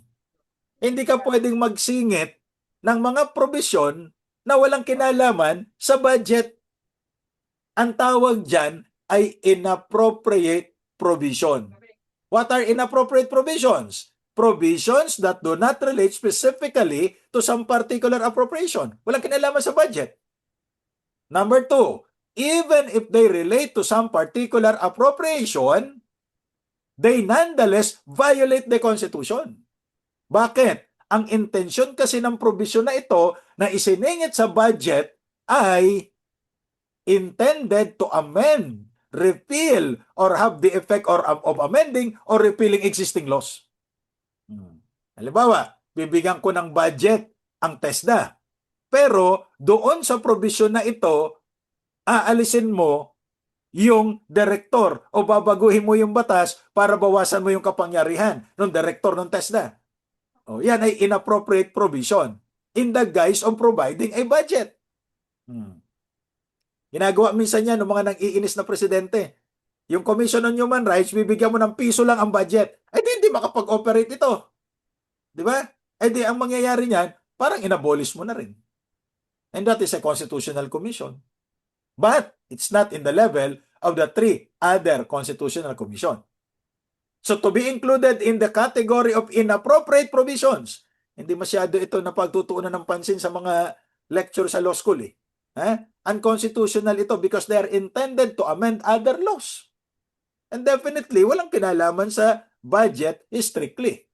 Hindi ka pwedeng magsingit ng mga provision na walang kinalaman sa budget. Ang tawag dyan ay inappropriate provision. What are inappropriate provisions? Provisions that do not relate specifically to some particular appropriation. Walang kinalaman sa budget. Number 2, even if they relate to some particular appropriation, they nonetheless violate the Constitution. Bakit? Ang intensyon kasi ng provision na ito na isiningit sa budget ay intended to amend, repeal, or have the effect of amending or repealing existing laws. Halimbawa, bibigyan ko ng budget ang TESDA. Pero doon sa provision na ito, aalisin mo yung direktor o babaguhin mo yung batas para bawasan mo yung kapangyarihan ng direktor ng TESDA. O, yan ay inappropriate provision in the guise of providing a budget. Ginagawa minsan yan ng mga nang-iinis na presidente. Yung Commission on Human Rights, bibigyan mo ng piso lang ang budget. Ay di, hindi makapag-operate ito. Di ba? Ay di, ang mangyayari niyan, parang inabolish mo na rin. And that is a constitutional commission. But it's not in the level of the 3 other constitutional commission. So to be included in the category of inappropriate provisions, hindi masyado ito na pagtutuunan ng pansin sa mga lecture sa law school. Unconstitutional ito because they are intended to amend other laws. And definitely, walang kinalaman sa budget strictly.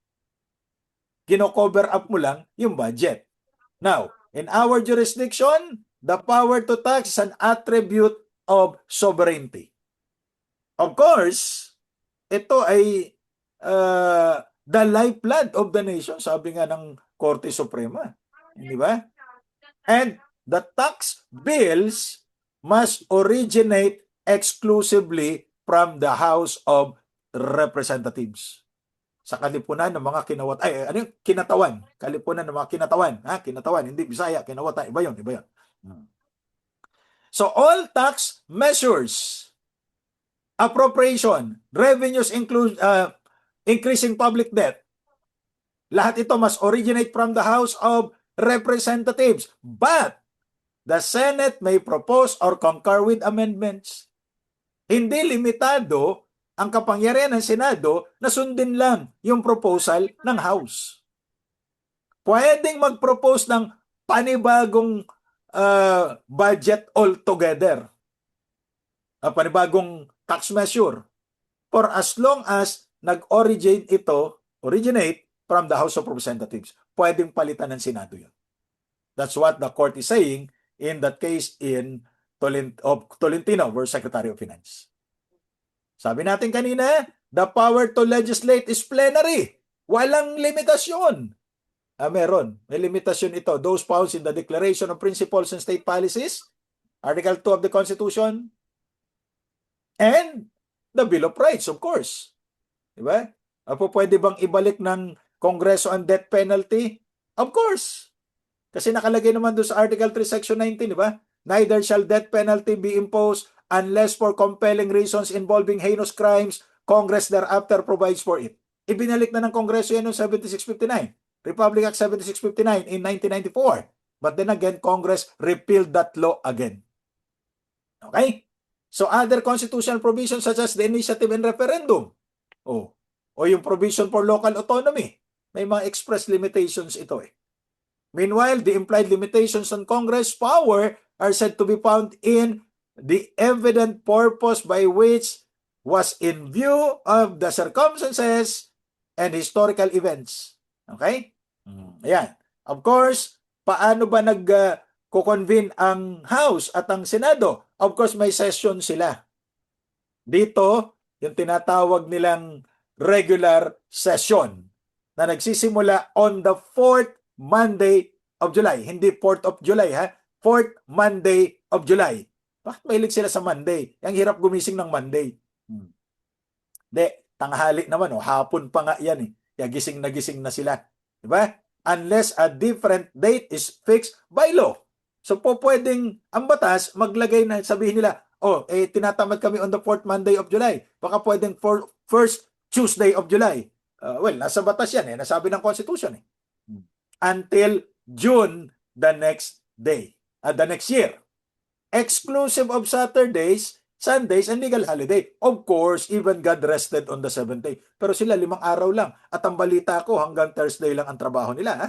Kino-cover up mo lang yung budget. Now, in our jurisdiction, the power to tax is an attribute of sovereignty. Of course, ito ay the lifeblood of the nation, sabi nga ng Korte Suprema. Di ba? And the tax bills must originate exclusively from the House of Representatives. Sa kalipunan ng mga kinatawan. Kalipunan ng mga kinatawan. Kinatawan, hindi Bisaya, kinawatan. Iba yun. So all tax measures, appropriation, revenues include increasing public debt, lahat ito must originate from the House of Representatives. But the Senate may propose or concur with amendments. Hindi limitado ang kapangyarihan ng Senado na sundin lang yung proposal ng House. Pwedeng mag-propose ng panibagong budget altogether. Panibagong tax measure. For as long as nag-originate from the House of Representatives. Pwedeng palitan ng Senado yun. That's what the court is saying in that case in Tolentino versus Secretary of Finance. Sabi natin kanina, the power to legislate is plenary. Walang limitasyon. Meron. May limitasyon ito. Those found in the Declaration of Principles and State Policies, Article 2 of the Constitution, and the Bill of Rights, of course. Diba? Pwede bang ibalik ng Kongreso ang death penalty? Of course. Kasi nakalagay naman doon sa Article 3, Section 19, di ba? Neither shall death penalty be imposed unless for compelling reasons involving heinous crimes, Congress thereafter provides for it. Ibinalik na ng Kongreso yan noong 7659. Republic Act 7659 in 1994. But then again, Congress repealed that law again. Okay? So other constitutional provisions such as the initiative and referendum, o yung provision for local autonomy, may mga express limitations ito eh. Meanwhile, the implied limitations on Congress' power are said to be found in the evident purpose by which was in view of the circumstances and historical events. Okay? Ayan. Of course, paano ba nag-convene ang House at ang Senado? Of course, may session sila. Dito, yung tinatawag nilang regular session na nagsisimula on the 4th Monday of July. Hindi 4th of July, ha? 4th Monday of July. Bakit mahilig sila sa Monday? Ang hirap gumising ng Monday. Hindi, tanghali naman, hapon pa nga yan eh. Kaya gising na sila. Diba? Unless a different date is fixed by law. So po pwedeng ang batas maglagay na sabihin nila, tinatamad kami on the 4th Monday of July. Baka pwedeng first Tuesday of July. Well, nasa batas yan eh. Nasabi ng Constitution eh. Until June the next day. The next year. Exclusive of Saturdays, Sundays, and legal holiday. Of course, even God rested on the 7th day. Pero sila 5 araw lang. At ang balita ko, hanggang Thursday lang ang trabaho nila. Ha?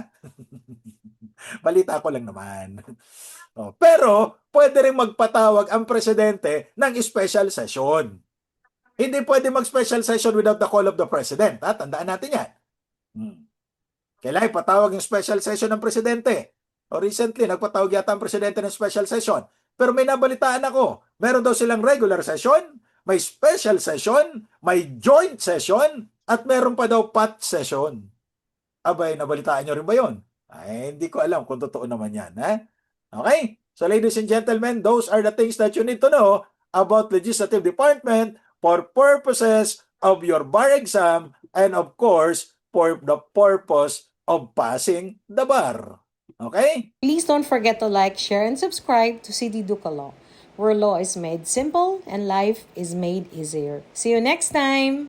Balita ko lang naman. Pero, pwede rin magpatawag ang presidente ng special session. Hindi pwede mag-special session without the call of the president. Ha? Tandaan natin yan. Kailangan ipatawag yung special session ng presidente. Recently, nagpatawag yata ang presidente ng special session. Pero may nabalitaan ako. Meron daw silang regular session, may special session, may joint session, at meron pa daw pot session. Abay, nabalitaan nyo rin ba yun? Ay, hindi ko alam kung totoo naman yan. Ha? Okay? So ladies and gentlemen, those are the things that you need to know about Legislative Department for purposes of your bar exam and of course, for the purpose of passing the bar. Okay? Please don't forget to like, share, and subscribe to CD Duca Law, where law is made simple and life is made easier. See you next time!